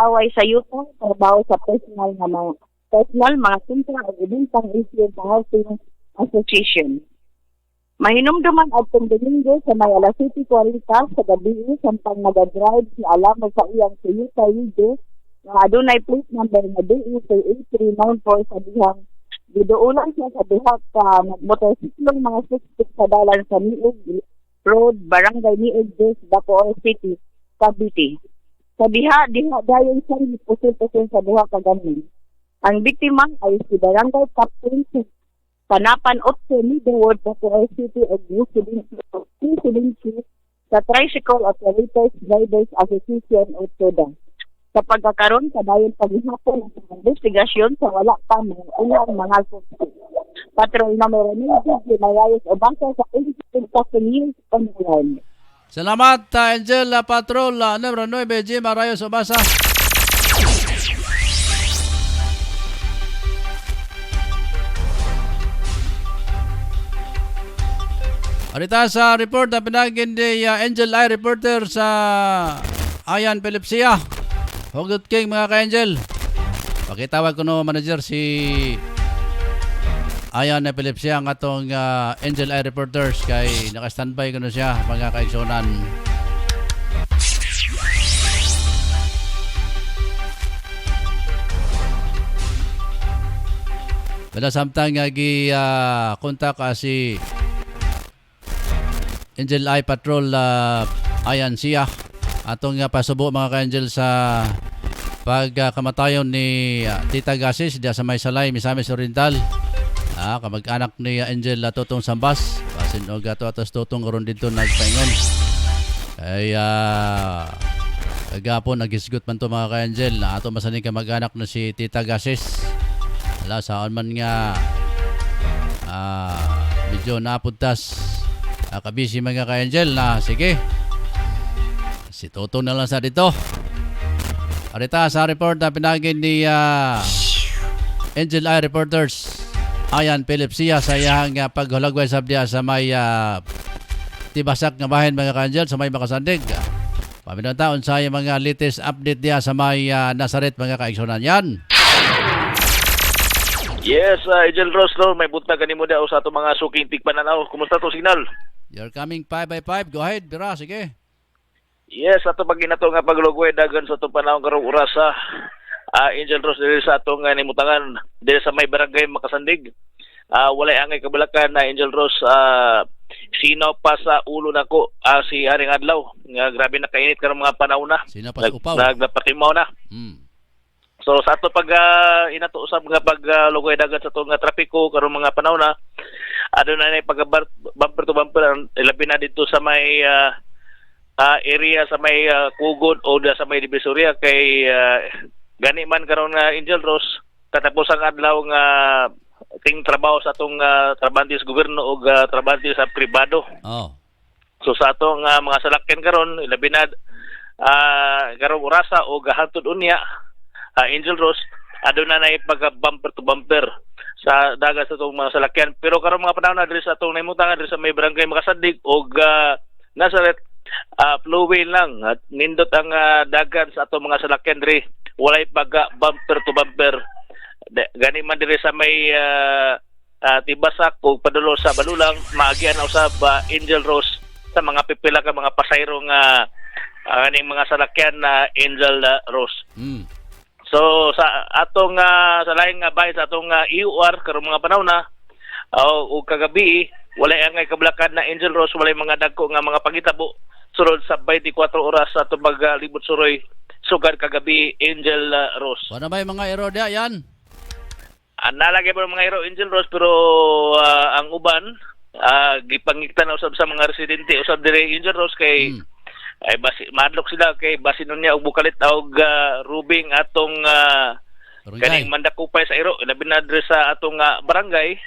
away sa yuta, trabaho sa personal mga kontra o ibintang issue sa housing association. Mahinumduman at Domingo sa may alas 7:40 sa gabi sampang nag-drive si Alamo sa iyang Toyota Wigo nga adunay plate number nga DE8394 sa dihang giduulan siya sa diha ka motorsiklong mga suspect sa dalan sa Niog Road, Barangay Niog Des, Bacoor City, Cavite. Sa diha dayon siya pusil-pusil sa diha ka gamin. Ang biktima ay si Barangay Captain Panapan 8 Middlewood, Bacoor City o Silinci sa Tricycle Operators Drivers Association o TODA. Sa pagkakaroon, kadayon paghihapon ang investigasyon sa wala pa mga ilang mga suspect. Patrol numero 9, Ginayayos o Bangsa sa Investigation News Online. Salamat Angel Patrol numero 9 Jim Arayos Ubasa. Arita sa report na pinagin ni Angel I reporter sa Ayan Pilipsia. Hugot King mga ka-Angel. Pakitawag ko no manager si ayan na Philip siya ang atong Angel Eye Reporters kay naka-standby ko na siya mga kaigsunan. Pero samtang kontak si Angel Eye Patrol ayan siya atong pasubo mga ka-angel sa pagkamatayon ni Tita Gasis diya sa may Salay, Misamis Oriental. Kamag-anak ni Angel Totong Sambas. Basin og ato-atos Totong karon dito nagpaingon. Kaya kagapon nagisgot man to mga ka-angel na ato masaning kamag-anak na si Tita Gasis. Ala saan man nga medyo napuntas kabisi mga ka-angel na sige. Si Totong na lang sa dito. Arita sa report na pinagin ni Angel Eye Reporters. Ayan, Philip siya sa iyang paghulagway sabdiya sa may tibasak nga bahin mga ka-angel sa may Makasandig. Paminong taon sa iyang mga latest update diya sa may Nazaret mga kaigsunan. Yan. Yes, Angel Ross, no, may buntag kanimo daw sa ato mga suking tigpananaw. Kumusta to signal? You're coming 5x5. Go ahead, Bira, sige. Yes, ato pag inato nga paglugway dagan sa itong panahon karong oras sa Angel Ross diri sa atong nimutangan diri sa may barangay Makasandig. Walay angay kabalakan na Angel Ross sino pa sa ulo nako si Haring Adlaw nga grabe na kainit karong mga panahon na. Sino pa sa upaw? Nagpatimaw na. So sa ato pag inato usab nga paglugway dagan sa itong trapiko karong mga panahon na aduna na pag bumper to bumper labi na dito sa may area sa may Kugod o sa may Divisoria kay gani man karon nga Angel Ross katapos ang adlaw nga ting trabaho sa atong trabante sa gobyerno o trabante sa pribado. So sa atong mga salakyan karon labi na karong orasa o gahantod unya Angel Ross aduna na pag bumper to bumper sa dagat sa atong mga salakyan pero karong mga panahon na diri sa atong naimutangan diri sa may barangay Makasandig o Nazaret flowing lang at nindot ang dagan sa atong mga salakyan diri walay pag bumper to bumper gani man diri sa may tibasak o padulo sa Balulang maagian na usab Angel Ross sa mga pipila ka mga pasayro nga aning mga salakyan na Angel Ross. So sa atong sa laing bahay sa atong EUR karong mga panahon na o kagabi walay angay kablakan na Angel Ross walay mga dagko nga mga pangitabo sulod sa 24 oras sa atong paglibot suroy sugad kagabi Angel Ross. Ano ba yung mga ero diya yan? Nalagay pa mga ero Angel Ross pero ang uban gipangiktan na usab sa mga residente usab dire Angel Ross kay ay basi madlok sila kay basin niya og bukalit og rubing atong kaning mandakupay sa ero labi na dire sa atong barangay.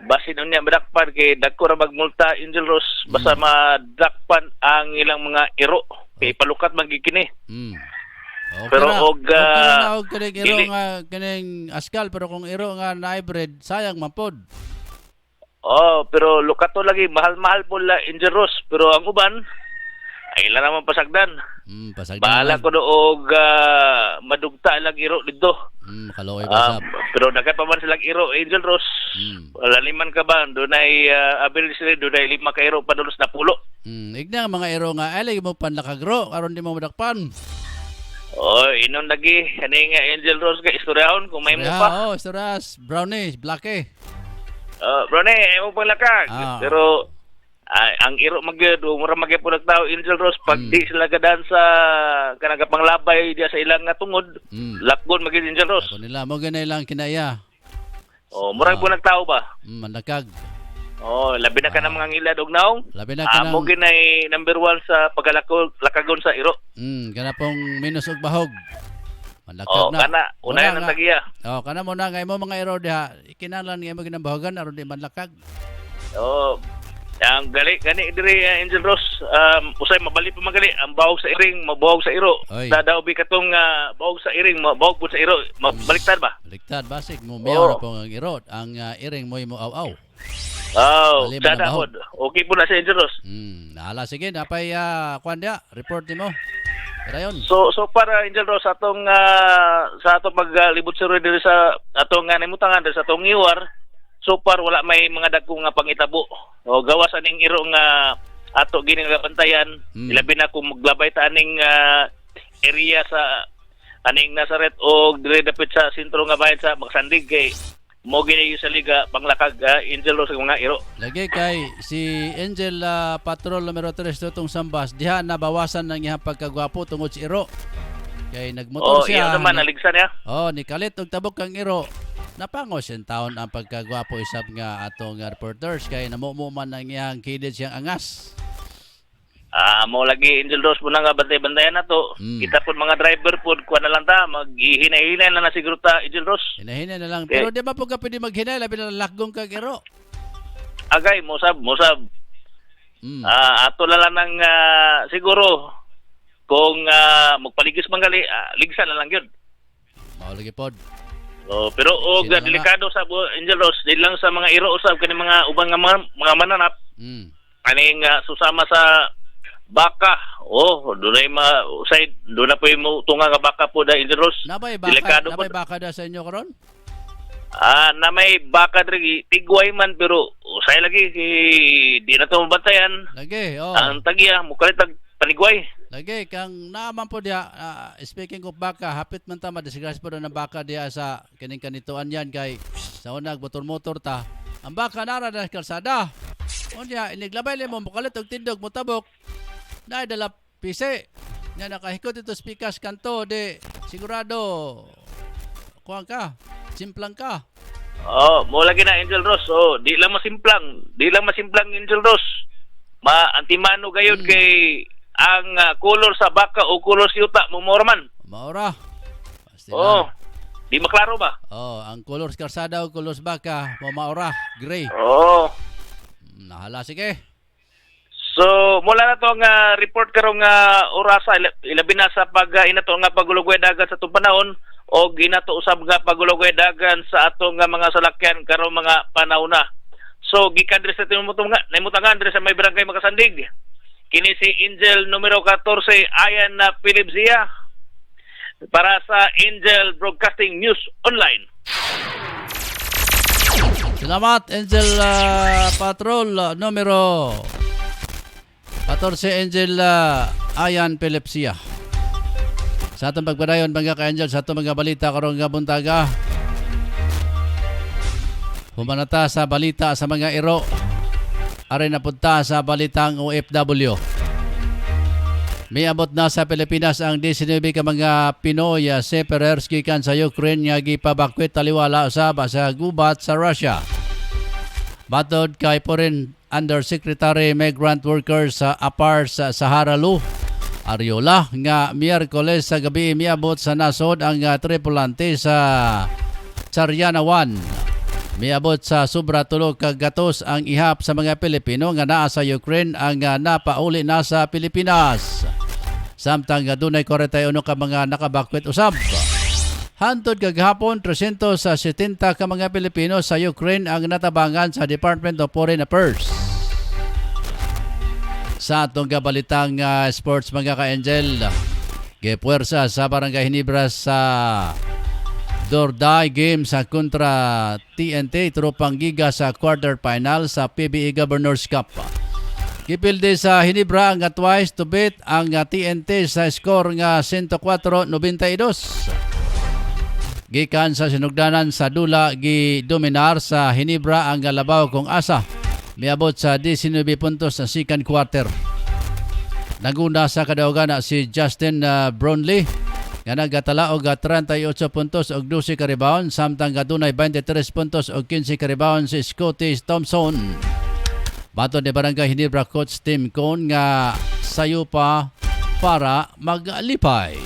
Basin niya madakpan kay dagko ra magmulta Angel Ross basta madakpan ang ilang mga iro kay palukat magigini. Pero og kaning iro nga kaning askal pero kung iro nga na-hybrid sayang man pod. Pero lukato lagi mahal-mahal po la Angel Ross pero ang uban ay ilan naman pasagdan. Bahala ko og madugta lang iro dito. Kaloy ba pero dagat pa man silang iro Angel Ross. Laliman ka ba dunay abil sila dunay 5 ka iro padulos na pulo. Igna mga iro nga ay mo panlakagro aron di mo madakpan. Inon lagi ani nga Angel Ross ka istoryahon kung may mo pa. Istoryas brownie blackie. Brownie mo panlakag pero ang iro magyado mura magyapon tao Angel Ross pag di sila gadan sa kanang panglabay diya sa ilang nga tungod lakgon magid Angel Ross ako nila mo ganay lang kinaya mura po nagtao ba manakag labi na ka ng mga ngilad og naong labi na ka mo ginay number 1 sa paglalakagon sa iro kana pong minus og bahog manakag na kana unay nang tagiya kana mo na ngay mo mga iro diha ikinahanglan ngay mo ginambahogan aron di manlakag ang gali gani diri Angel Ross usay mabali pa magali ang bahog sa iring mabahog sa iro dadawbi katong bahog sa iring mabahog pud sa iro baliktad ba baliktad basig mo mayor po ang iro ang iring mo aw dadahod okay po na sa Angel Ross naala sige napay kuan dia report nimo dayon so para Angel Ross atong sa atong paglibot sa diri sa atong nimutangan sa atong iwar so far wala may mga dagko nga pangitabo. O gawas aning iro nga ato gini nga bantayan, ilabi na kung maglabay ta aning area sa aning Nazareth o dire dapit sa sentro nga bayan sa Magsandig kay mo gini sa liga panglakag Angel Rose sa mga iro. Lagi kay si Angel Patrol numero 3 tutong Sambas diha nabawasan ng iyang pagkagwapo tungod si iro. Kay nagmotor siya. Iya naman naligsan niya. Ni kalit og tabok kang iro. Napangos yung taon ang pagkagwapo isab nga atong reporters kay namumuman ng iyang kilid siyang angas. Mo lagi Angel Rose po na nga bantay-bantayan na to. Kita po mga driver po, kuha na lang ta, maghihinay-hinay na siguro ta, Angel Rose. Hinahinay na lang. Pero di ba po ka pwede maghinay, labi na lakgong kag iro? Agay, musab. Ato na lang ng siguro, kung magpaligis manggali, ligsan na lang yun. Lagi pod. Pero delikado sa Angel Rose, di lang sa mga iro usab kani mga ubang mga mananap. Aning susama sa baka. Doon na po yung tunga nga baka po da Angel Rose. Nabay baka da sa inyo karon? Na may baka diri tigway man pero usay lagi di na to mabantayan. Lagi, Ang tagiya mukalit panigway. Lagi kang naaman po diya speaking of baka, hapit man ta madisgrasya po na baka diya sa kining kanituan yan kay sa unag motor ta. Ang baka nara na kalsada. Unya iniglabay mo mukalit og tindog mo tabok. Dahil dala pise. Nya nakahikot ito spikas kanto de sigurado kuan ka. Simplang ka. Mo lagi na Angel Rose. Di lang masimplang Angel Rose. Antimano gayud kay ang color sa baka o color sa yuta mo man. Maura. Di maklaro ba? Ang color sa karsada o color sa baka mo maura, gray. Nahala sige. So, mula na to nga report karong orasa ilabi na sa inato nga pagulugway dagan sa itong panahon o ginato usab nga pagulugway dagan sa atong nga mga salakyan karong mga panahon na. So, gikan diri sa naimutangan diri sa may barangay Magsandig. Kini si Angel numero 14 Ayan na Pilipsia para sa Angel Broadcasting News Online. Salamat Angel Patrol numero 14 Angel Ayan Pilipsia. Sa atong pagpadayon mga ka-Angel sa atong mga balita karong nga buntaga. Humanata sa balita sa mga iro. Aray na punta sa balitang OFW. May abot na sa Pilipinas ang 19 ka mga Pinoy separers gikan sa Ukraine nga gipabakwit taliwala usab sa gubat sa Russia. Batod kay Foreign Undersecretary Migrant Workers sa APAR sa Sahara-Lu Ariola nga Miyerkules sa gabi miabot sa nasod ang tripulante sa Chariana 1. Miabot sa sobra tulog kag gatos ang ihap sa mga Pilipino nga naa sa Ukraine ang napauli na sa Pilipinas. Samtang dunay 41 ka mga nakabakwit usab. Hantod kagahapon 370 ka mga Pilipino sa Ukraine ang natabangan sa Department of Foreign Affairs. Sa atong gabalitang sports mga ka-Angel, gipuwersa sa Barangay Hinebra sa Dorday game sa kontra TNT Tropang Giga sa quarterfinal sa PBA Governors Cup. Gipilde sa Hinebra nga twice to beat ang TNT sa score nga 104-92. Gikan sa sinugdanan sa dula gidominar sa Hinebra ang Labaw kung asa. Miabot sa 19 puntos sa second quarter. Naguna sa kadaugan si Justin Brownlee nga nagatala og 38 puntos og 12 ka rebound samtang gadunay 23 puntos og 15 ka rebound si Scotty Thompson. Baton ni Barangay Hinebra coach Tim Cone nga sayo pa para maglipay.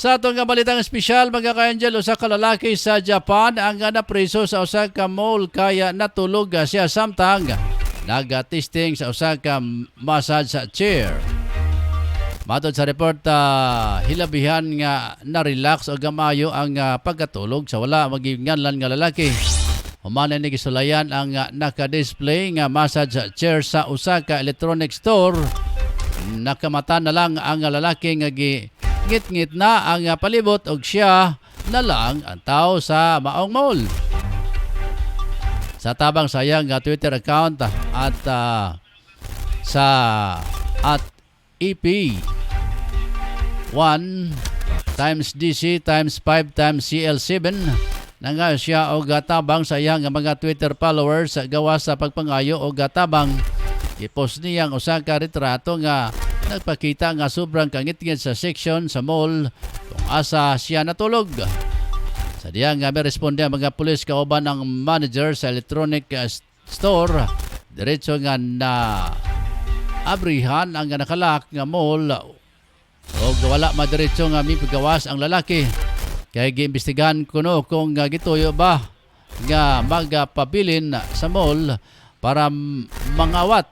Sa atong balitang espesyal mga ka-Angel, usa ka lalaki sa Japan ang napriso sa usa ka mall kaya natulog siya samtang nagatesting sa usa ka massage sa chair. Matod sa report, hilabihan nga na-relax o gamayo ang pagkatulog sa wala maginganlan nga lalaki. Humanan ni gisulayan ang naka-display nga massage chair sa usa ka electronic store. Nakamata na lang ang lalaki nga ngit-ngit na ang palibot og siya na lang ang tao sa Maong Mall. Sa tabang sayang nga Twitter account at sa at EP 1 times DC times 5 times CL7 na nga siya o gatabang sa iyang mga Twitter followers gawa sa pagpangayo o gatabang i-post niyang usa ka retrato nga nagpakita nga sobrang kangit-ngit sa section sa mall kung asa siya natulog. Sa diya nga may responde ang mga pulis kauban ang manager sa electronic store diretso nga na abrihan ang nakalak nga mall o wala madiretso nga may pagawas ang lalaki. Kaya giimbestigahan kuno kung gituyo ba nga magpabilin sa mall para mangawat.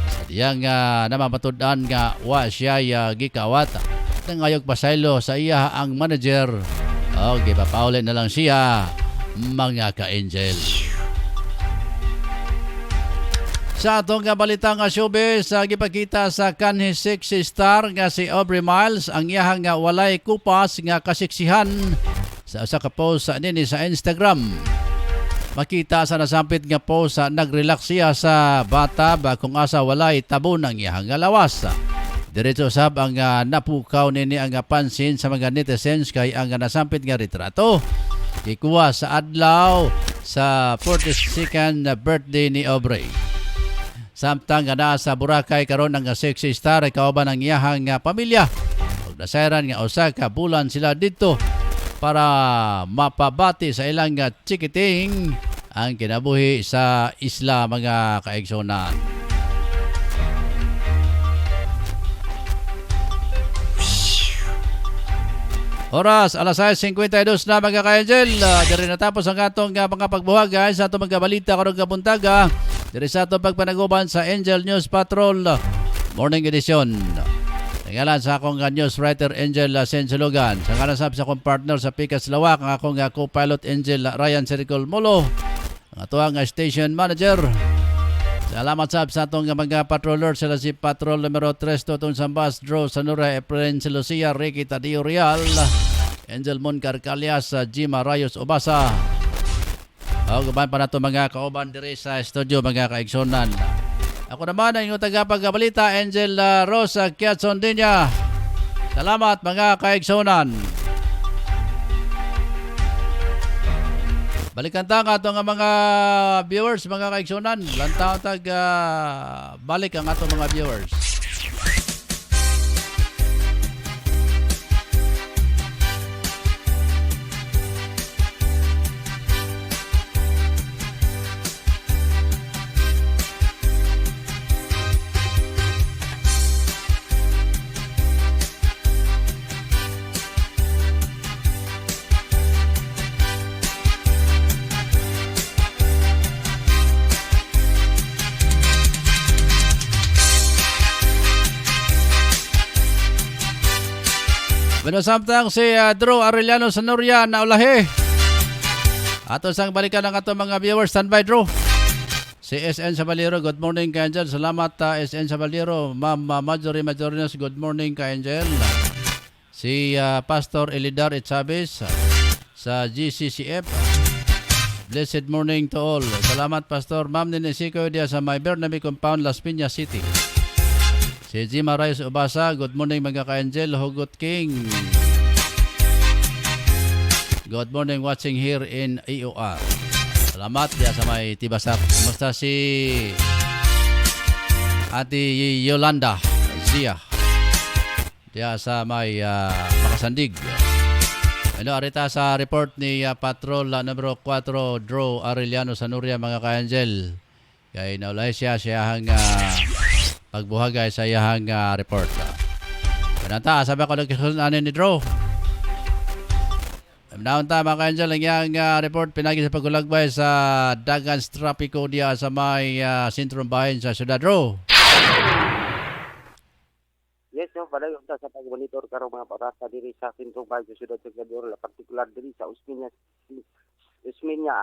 Sa diyang namamatud-an nga wa siya gikawat. Nangayog pasaylo sa iya ang manager. O gipapaulin na lang siya mga ka-angel. Sa atong balita nga showbiz, gipakita sa kanhi sexy star nga si Aubrey Miles ang iyahang nga walay kupas nga kasiksihan sa usa ka post sa nini sa Instagram. Makita sa nasampit nga post sa nagrelax siya sa bata ba kung asa walay tabo ng iyahang nga lawas. Diretso sab ang napukaw nini ang pansin sa mga netizens kay ang nasampit nga retrato ikuha sa adlaw sa 42nd birthday ni Aubrey. Samtang nga sa Boracay karon ang sexy star ay kauban ang iyahang pamilya. Ug nasayran nga usa ka bulan sila dito para mapabati sa ilang chikiting ang kinabuhi sa isla mga kaigsonan. Oras, alas 6:52 na mga ka-angel. Diri natapos ang atong mga pagbuhag guys sa atong mga balita karong kabuntaga. Diri sa atong pagpanaguban sa Angel News Patrol Morning Edition. Ngalan sa akong news writer Angel Sensulugan. Sa ngalan sa akong partner sa Pikas Lawak, ang akong co-pilot Angel Ryan Circle Molo. Ang atuang station manager. Salamat sa atong mga patroller sila si Patrol numero 3 Totong Sambas, Drew Sanura, Efren Lucia, Ricky Tadio Real, Angel Mon Carcalias, Jima Rayos Obasa. Gaban pa na ito mga kauban diri sa studio mga kaigsonan. Ako naman ang inyong tagapagbalita, Angel Rosa Kiatsondinya. Salamat mga kaigsonan. Balikan ta nga itong mga viewers, mga kaigsunan. Lantaw tag balik ang atong mga viewers. Bueno, samtang si Drew Arellano Sanoria na ulahi. Ato sang balikan ang ato mga viewers. Standby, Drew. Si SN Sabalero, good morning ka Angel. Salamat SN Sabalero. Ma'am Marjorie Majorinas, good morning ka Angel. Si Pastor Elidar Itchabes sa GCCF. Blessed morning to all. Salamat Pastor. Ma'am Ninesiko dia sa My Bernabe Compound, Las Piñas City. Si Jima Reyes Ubasa, good morning mga ka-angel. Hugot King, good morning watching here in AOR. Salamat diya sa may Tibasak. Kumusta si Ate Yolanda Zia diya sa may Makasandig. Ano, arita sa report ni Patrol numero 4 Drew Arellano Sanuria mga ka-angel. Kaya naulay siya hang pagbuhagay sa iyahang report. Pananta, sabi ko nagkasunan ni Drew. Naunta mga ka-angel ang iyang report pinagi sa pagulagbay sa Dagan's Trapiko diya sa may sentrum bahin sa Ciudad Drew. Yes, no, pala yung sa pag-monitor karong mga parasa diri sa sentrum bahin sa Ciudad Secador, particular diri sa Usminya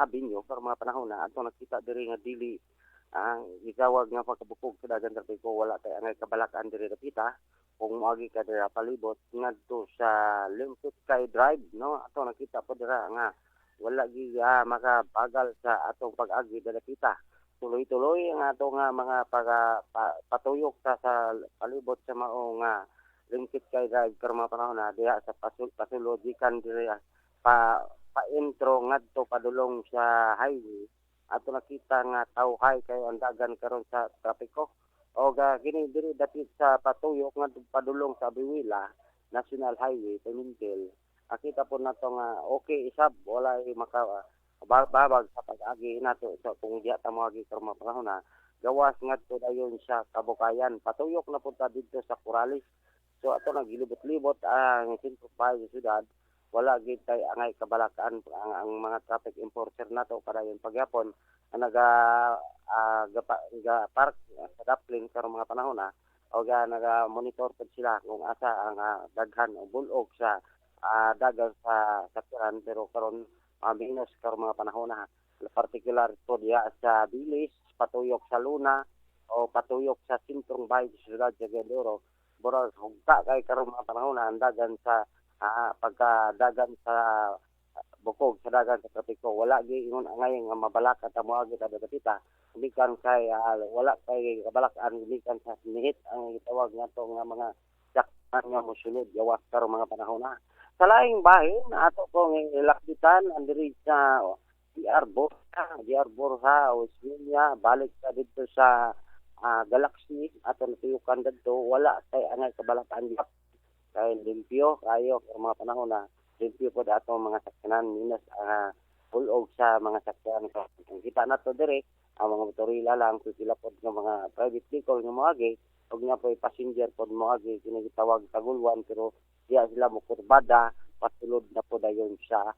Avenue para mga panahon na ato nakita diri nga dili ang gigawag nga pagkabukog sa dagan trapiko wala tay ang kabalakan diri dapita kung moagi ka dira palibot ngadto sa Limpid Sky Drive, no, ato nakita po dira nga wala gi makabagal sa atong pag-agi dapita. Tuloy-tuloy ang ato nga mga patuyok sa palibot sa mao nga Limpid Sky Drive karon mga panahon na diha sa pasulod gikan diri pa-intro ngadto padulong sa highway. Ato nakita nga tawhay kay ang dagan karon sa trapiko. O kini diri dapit sa patuyok nga padulong sa Biwila National Highway Pemintil. Akita po nato nga okay isab wala babag sa pag-agi nato so kung diya ta moagi karon mga panahon na gawas ngadto dayon sa Kabukayan. Patuyok na punta dito sa Corales. So ato nagilibot-libot ang sentro sa syudad. Wala gid tay angay kabalakan ang mga traffic enforcer nato kadayon pagyapon park sa Daplin karon mga panahon na o naga-monitor pod sila kung asa ang daghan o bulog sa dagat sa sakyanan pero karon minus karon mga panahon na particular to diya sa Bilis, patuyok sa Luna o patuyok sa sentrong bahay sa siyudad sa Gedoro. Burag hugta kay karon mga panahon na ang dagan sa pagkadagan sa bukog sa dagan sa trapiko wala gi ingon angay nga mabalakat ta moagi ta dapita gikan kay wala kay kabalakan gikan sa sinihit ang gitawag nato nga mga sakyan nga mosulod gawas karon mga panahon na sa laing bahin ato ko ilakbitan andiri sa DR Borja o Isminya balik sa dito sa Galaxy ato natuyukan dito wala kay angay kabalakan kay limpyo kayo ang mga panahon na limpyo po dato mga sakyanan minus bulog sa mga sakyanan. Ang kita nato dire ang mga motorila lang sila po ng mga private vehicle nga moagi ug nga po passenger po moagi kini gitawag tagulwan pero diya sila mo kurbada pasulod na po dayon sa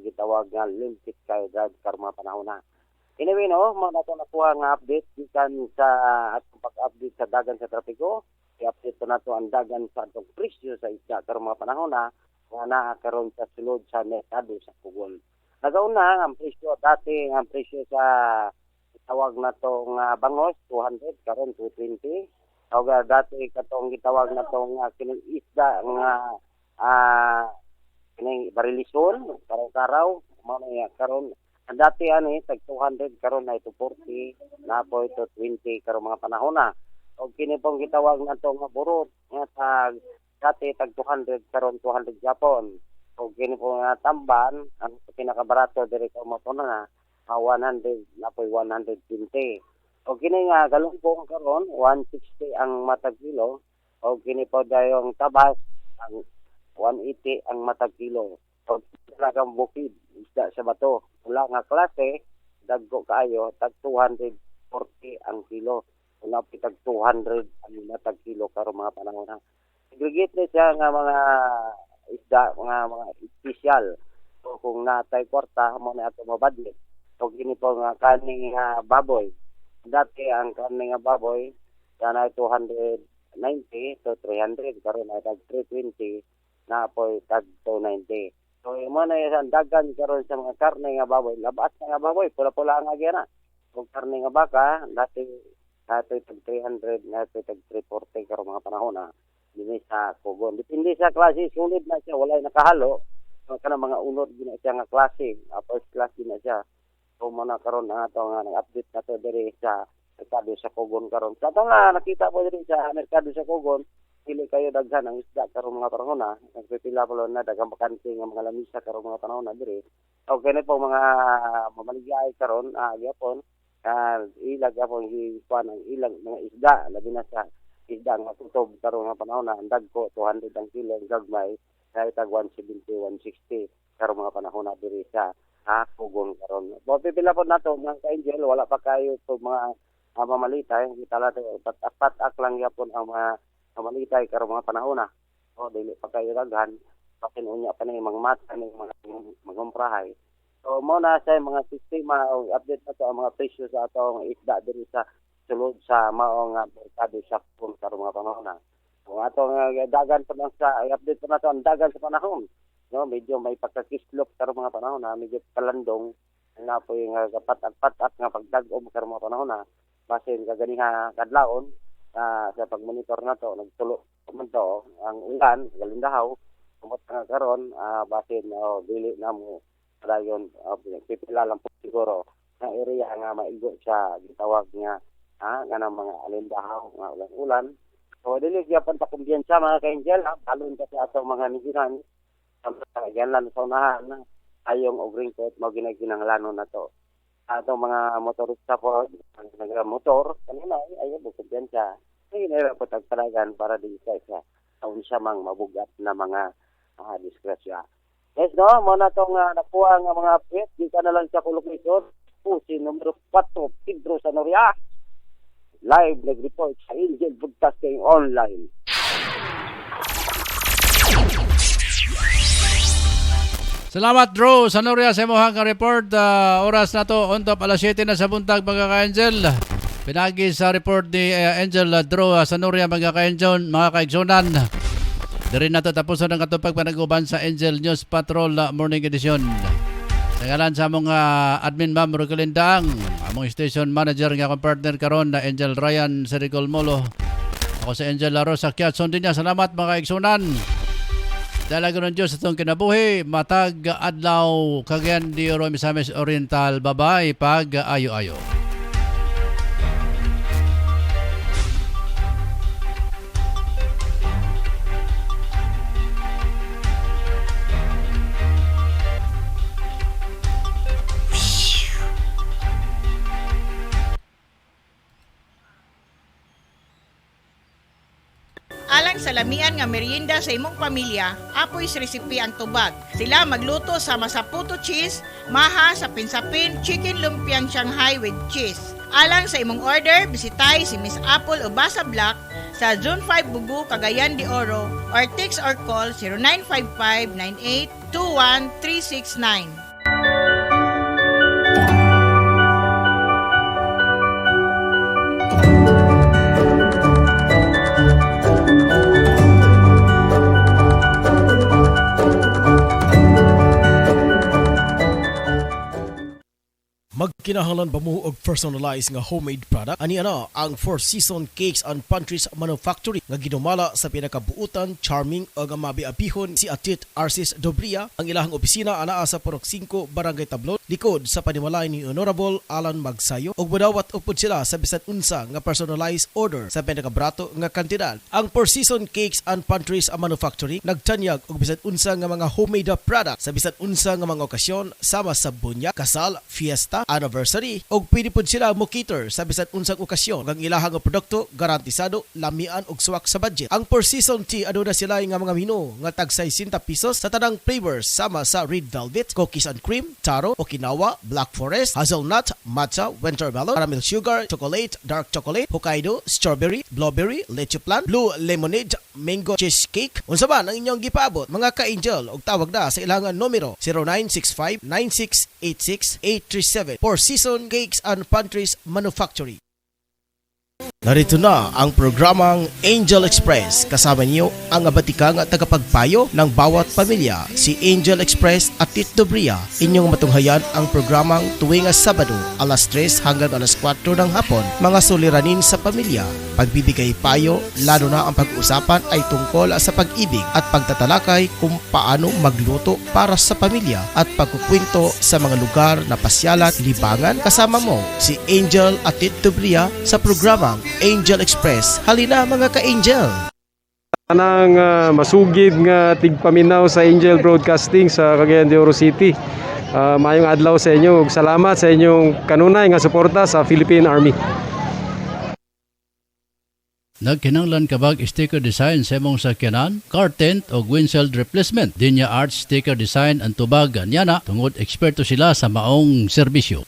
gitawag nga Limpid Sky Drive karon mga panahon na. Anyway no, mo nato nakuha nga update gikan sa atong pag-update sa dagan sa trapiko. I-update na to ang dagan sa atong presyo sa isda karon mga panahon na nga nakakaroon sa sulod sa merkado sa Pugon. Nagauna ang presyo dati ang presyo sa tawag na tong bangos 200 karon 220. O dati katong gitawag na tong kining isda nga kining barilison karaw-karaw mao karon ang dati ani tag 200 karon na ito 40 na po ito 20 karon mga panahon na. O kini pong gitawag na ito nga burot nga dati tag 200 karon 200 Japon. O kini pong tamban ang pinakabarato diri sa moto na 100 na po 120. O kini nga galungkong karon 160 ang matag kilo. O kini po dayong tabas ang 180 ang matag kilo. O talagang bukid isda sa bato. Wala nga klase dagko kaayo tag 240 ang kilo. Wala pitag 200 ang matag kilo karon mga panahon na. Aggregate na siya nga mga isda, mga espesyal. So kung natay kwarta mo na ato mabadlit. So gini po nga kaning baboy. Dati ang kaning baboy kana 290 to 300 karon ay tag 320 na po tag 290. So mo na yung dagan karon sa mga karne nga baboy, labas nga baboy, pula-pula nga gyana. Kung karne nga baka dati tag 300 na tag 340 karon mga panahon na dinhi sa Pugon. Depende sa klase, sulit na siya, walay nakahalo. Kana mga unod gina siya nga klase, first class din na siya. So mo na karon nga ato nga nag-update nato diri sa merkado sa Pugon karon. Sa nga nakita po diri sa merkado sa Pugon, pili kayo daghan ang isda karon mga panahon na. Nagpipila po na daghang bakante nga mga lamisa karon mga panahon na diri. Okay na po mga mamaligay karon gyapon ilag apon ikuan ang ilang mga isda labi na sa isda nga tutob karon nga panahon na ang dagko 200 ang kilo ang gagmay kay tag 170 160 karon mga panahon na diri sa Pugon karon. Mo pipila po nato mga ka-angel wala pa kayo to mga mamalitay kita nato pat-ak lang gyapon ang mga mamalitay karon mga panahon na. O dili pa kayo daghan pakin unya pa ni mga mata ni mga magumprahay. So mo na sa mga sistema o update na to ang mga presyo sa atong isda diri sa sulod sa mao nga merkado sa Pugon karon mga panahon na. Kung atong dagan pa lang sa update pa na to ang dagan sa panahon. No, medyo may pagkakislop karon mga panahon na medyo kalandong na po yung patak-patak nga pagdag-om karon mga panahon na basin kaganiha kadlawon sa pagmonitor na to nagtulo kumanto ang ulan galindahaw kumot nga karon basin dili na mo dayon pipila lang po siguro nga area nga maigo siya gitawag nga nga mga alindahaw nga ulan-ulan. So dili gyapon ta kumbiyansa mga ka-angel balon ka sa atong mga nigiran yan lang sa unahan ayong og ringkot mo ginaginanglanon na to. Atong mga motorista po nagamotor kanina ayo kumbiyansa ay po tagpalagan para di siya taon siya mang mabugat na mga disgrasya. Yes, no? Muna itong nakuha ng mga pet, di ka na lang sa location. Pusi, numero 4, Pedro Sanoria. Live nag-report sa Angel Broadcasting Online. Salamat Drew Sanoria sa imong report. Oras na to on top alas 7 na sa buntag mga ka-Angel. Pinagi sa report ni Angel Drew Sanoria mga ka-Angel, mga kaigsunan. Dari na to tapos ang katupag panaguban sa Angel News Patrol Morning Edition. Sa ngalan sa mga admin ma'am Rogelindang, among station manager nga akong partner karon na Angel Ryan Sericol Molo. Ako sa Angel Rosa Kiatson din niya. Salamat mga kaigsunan. Dalaga ng Diyos itong kinabuhi, matag adlaw kagayan di Oro Misamis Oriental, babay pag ayo-ayo. Alang sa lamian nga merienda sa imong pamilya, apoy sa resipi ang tubag. Sila magluto sa masaputo cheese, maha sa pinsapin, chicken lumpiang Shanghai with cheese. Alang sa imong order, bisitay si Miss Apple o Basa Black sa Zone 5 Bugu, Cagayan de Oro or text or call 0955-9821-369. Magkinahanglan ba mo og personalized nga homemade product? Ani ang Four Seasons Cakes and Pantries Manufacturing nga ginumala sa pinakabuutan, charming ug mabiabihon si Atit Arcis Dobria. Ang ilahang opisina anaa sa Purok 5, Barangay Tablon, likod sa panimalay ni Honorable Alan Magsayo. Ug modawat upod sila sa bisan unsa nga personalized order sa pinakabrato nga kantidad. Ang Four Seasons Cakes and Pantries Manufacturing nagtanyag og bisan unsa nga mga homemade product sa bisan unsa nga mga okasyon sama sa bunya, kasal, fiesta, anniversary og pwede pud sila mo cater sa bisan unsang okasyon. Ang ilahang produkto garantisado, lamian og suwak sa budget. Ang Four Seasons Tea aduna sila nga mga menu nga tag 60 pesos sa tanang flavors sama sa red velvet, cookies and cream, taro, Okinawa, black forest, hazelnut, matcha, wintermelon, caramel sugar, chocolate, dark chocolate, Hokkaido, strawberry, blueberry, leche plan, blue lemonade, mango cheesecake. Unsa ba ang inyong gipaabot mga ka-angel og tawag na sa ilangan numero 0965-9686-837 Four Seasons Cakes and Pantries Manufacturing. Narito na ang programang Angel Express. Kasama niyo ang abatikang tagapagpayo ng bawat pamilya, si Angel Express at Tit Dobria. Inyong matunghayan ang programang tuwing Sabado, alas 3 hanggang alas 4 ng hapon. Mga suliranin sa pamilya, pagbibigay payo, lalo na ang pag-usapan ay tungkol sa pag-ibig at pagtatalakay kung paano magluto para sa pamilya at pagkukwento sa mga lugar na pasyalan, libangan. Kasama mo si Angel at Tit Dobria sa programang Angel Express. Halina mga ka-angel. Anang masugid nga tigpaminaw sa Angel Broadcasting sa Cagayan de Oro City. Mayong adlaw sa inyo ug salamat sa inyong kanunay nga suporta sa Philippine Army. Nagkinanglan kabag sticker design sa imong sakyanan, car tent o windshield replacement. Dinya Arts Sticker Design ang tubag anyana tungod eksperto sila sa maong serbisyo.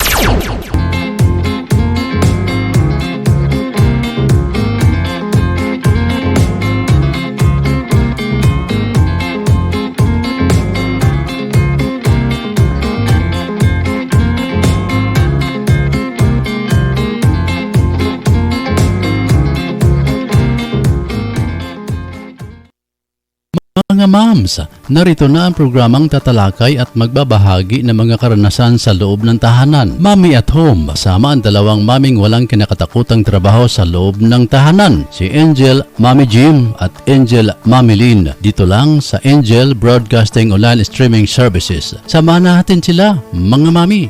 Mga Mga moms, narito na ang programang tatalakay at magbabahagi ng mga karanasan sa loob ng tahanan. Mommy at Home, kasama ang dalawang maming walang kinakatakutang trabaho sa loob ng tahanan. Si Angel Mommy Jim at Angel Mommy Lynn. Dito lang sa Angel Broadcasting Online Streaming Services. Samahan natin sila, mga mami.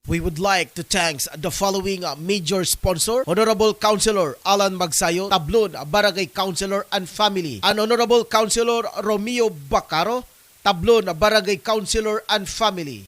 We would like to thank the following major sponsor: Honorable Councilor Alan Magsayo, Tablon Barangay Councilor and Family, and Honorable Councilor Romeo Bacaro, Tablon Barangay Councilor and Family.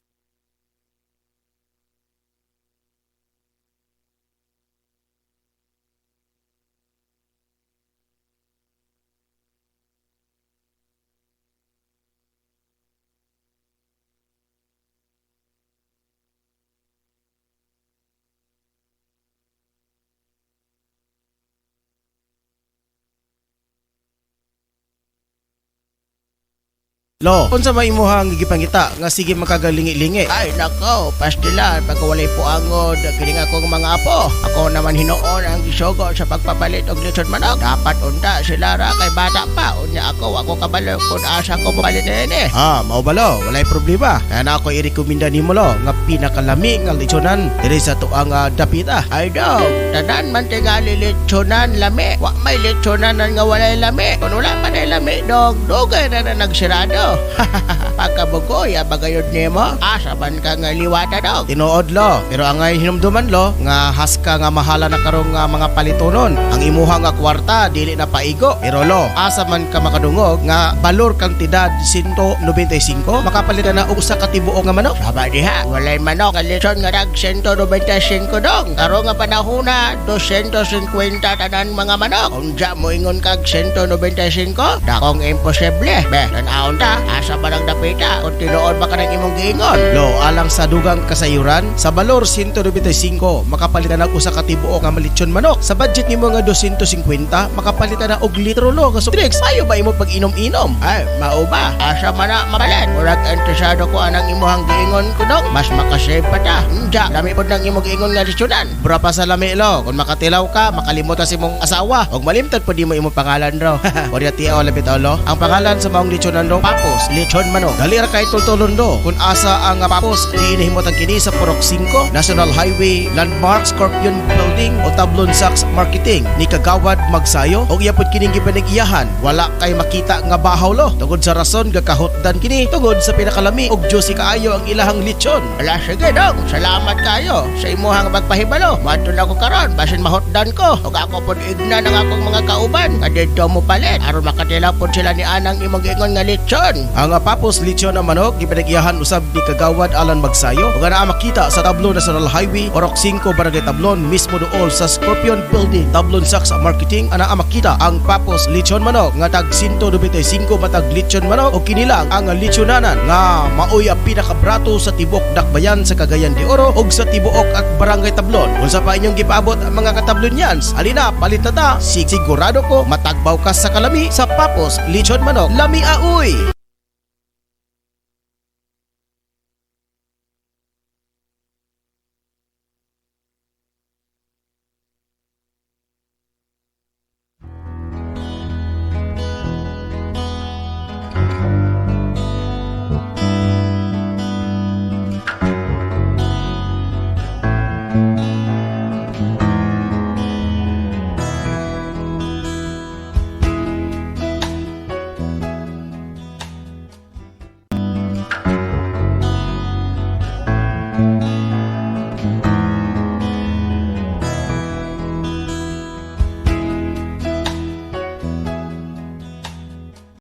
Lo, unsa may imuhang gigipangita nga sige makagalingi-lingi? Ay nako, pastilan pag walay po angod kini nga akong mga apo. Ako naman hinoon ang gisugo sa pagpapalit og lechon manok. Dapat unta sila ra kay bata pa. Unya ako kabalo kun asa ko mapalit ni. Mao ba lo? Walay problema. Kaya na ako irekomenda nimo lo nga pinakalami nga lechonan diri sa tuang dapita. Ay dog, tanan man tingali lechonan lami. Wa may lechonan nga walay lami. Kun wala pa na lami dog, dugay na nagsirado. Pagkabugoy, abagayod nimo, asa man ka nga liwata dog. Tinuod lo, pero angay hinumduman lo nga haska nga mahala na karong mga palitonon. Ang imuha nga kwarta dili na paigo. Pero lo, asa man ka makadungog nga balor kantidad 195 makapalitan na og usa ka tibuok nga manok. Saba diha, walay manok ang lechon nga dag 195 dong. Karo nga panahona 250 tanan mga manok. Unja mo ingon kag 195? Dakong imposible. Be, tan-aon ta. Asa ba nang dapita kung tinuod ba ka ng imong giingon? Lo, alang sa dugang kasayuran, sa balor 195, makapalitan na usa ka tibuok nga malitsyon manok. Sa budget nimo nga 250, makapalitan na og litro lo nga soft drinks. Ayo ba imo pag-inom-inom? Ay, mao ba? Asa man na mabalan? Murag interesado ko anang imong giingon ko dong. Mas makasave pa ta. Unja, dami pod nang imong giingon nga lechonan. Bra pa sa lami lo, kung makatilaw ka, makalimutan si mong asawa. Og malimtad po di mo imong pangalan raw. Orya tiyaw labit lo. Ang pangalan sa maong lechonan do, Papos lechon manok. Dali ra kay tultulon do. Kung asa ang Papos diinihimot ang kini sa Purok 5, National Highway, Landmark Scorpion Building o Tablon Sachs Marketing ni Kagawad Magsayo. Og iyapod kining gipanag-iyahan, wala kay makita nga bahaw lo. Tungod sa rason gakahutdan kini tungod sa pinakalami og juicy kaayo ang ilahang lechon. Ala sige dong, salamat kayo sa imuhang pagpahibalo. Madto na ko karon basin mahutdan ko. Og ako pod igna ng akong mga kauban nga didto mo palit aron makatilaw pod sila ni anang imong giingon nga lechon. Ang Papos lechon na manok gipanag-iyahan usab ni Kagawad Alan Magsayo ug ana makita sa Tablon National Highway, Purok 5, Barangay Tablon, mismo dool sa Scorpion Building, Tablon Sachs Marketing. Ana makita ang Papos lechon manok nga tag 195 matag lechon manok ug kini lang ang lechonanan nga maoy ang pinakabrato sa tibok Dakbayan sa Cagayan de Oro ug sa tibuok at Barangay Tablon. Unsa pa inyong gipaabot ang mga katablonyans? Alina, palit na ta. Sigurado ko matagbaw ka sa kalami sa Papos lechon manok. Lami aoy.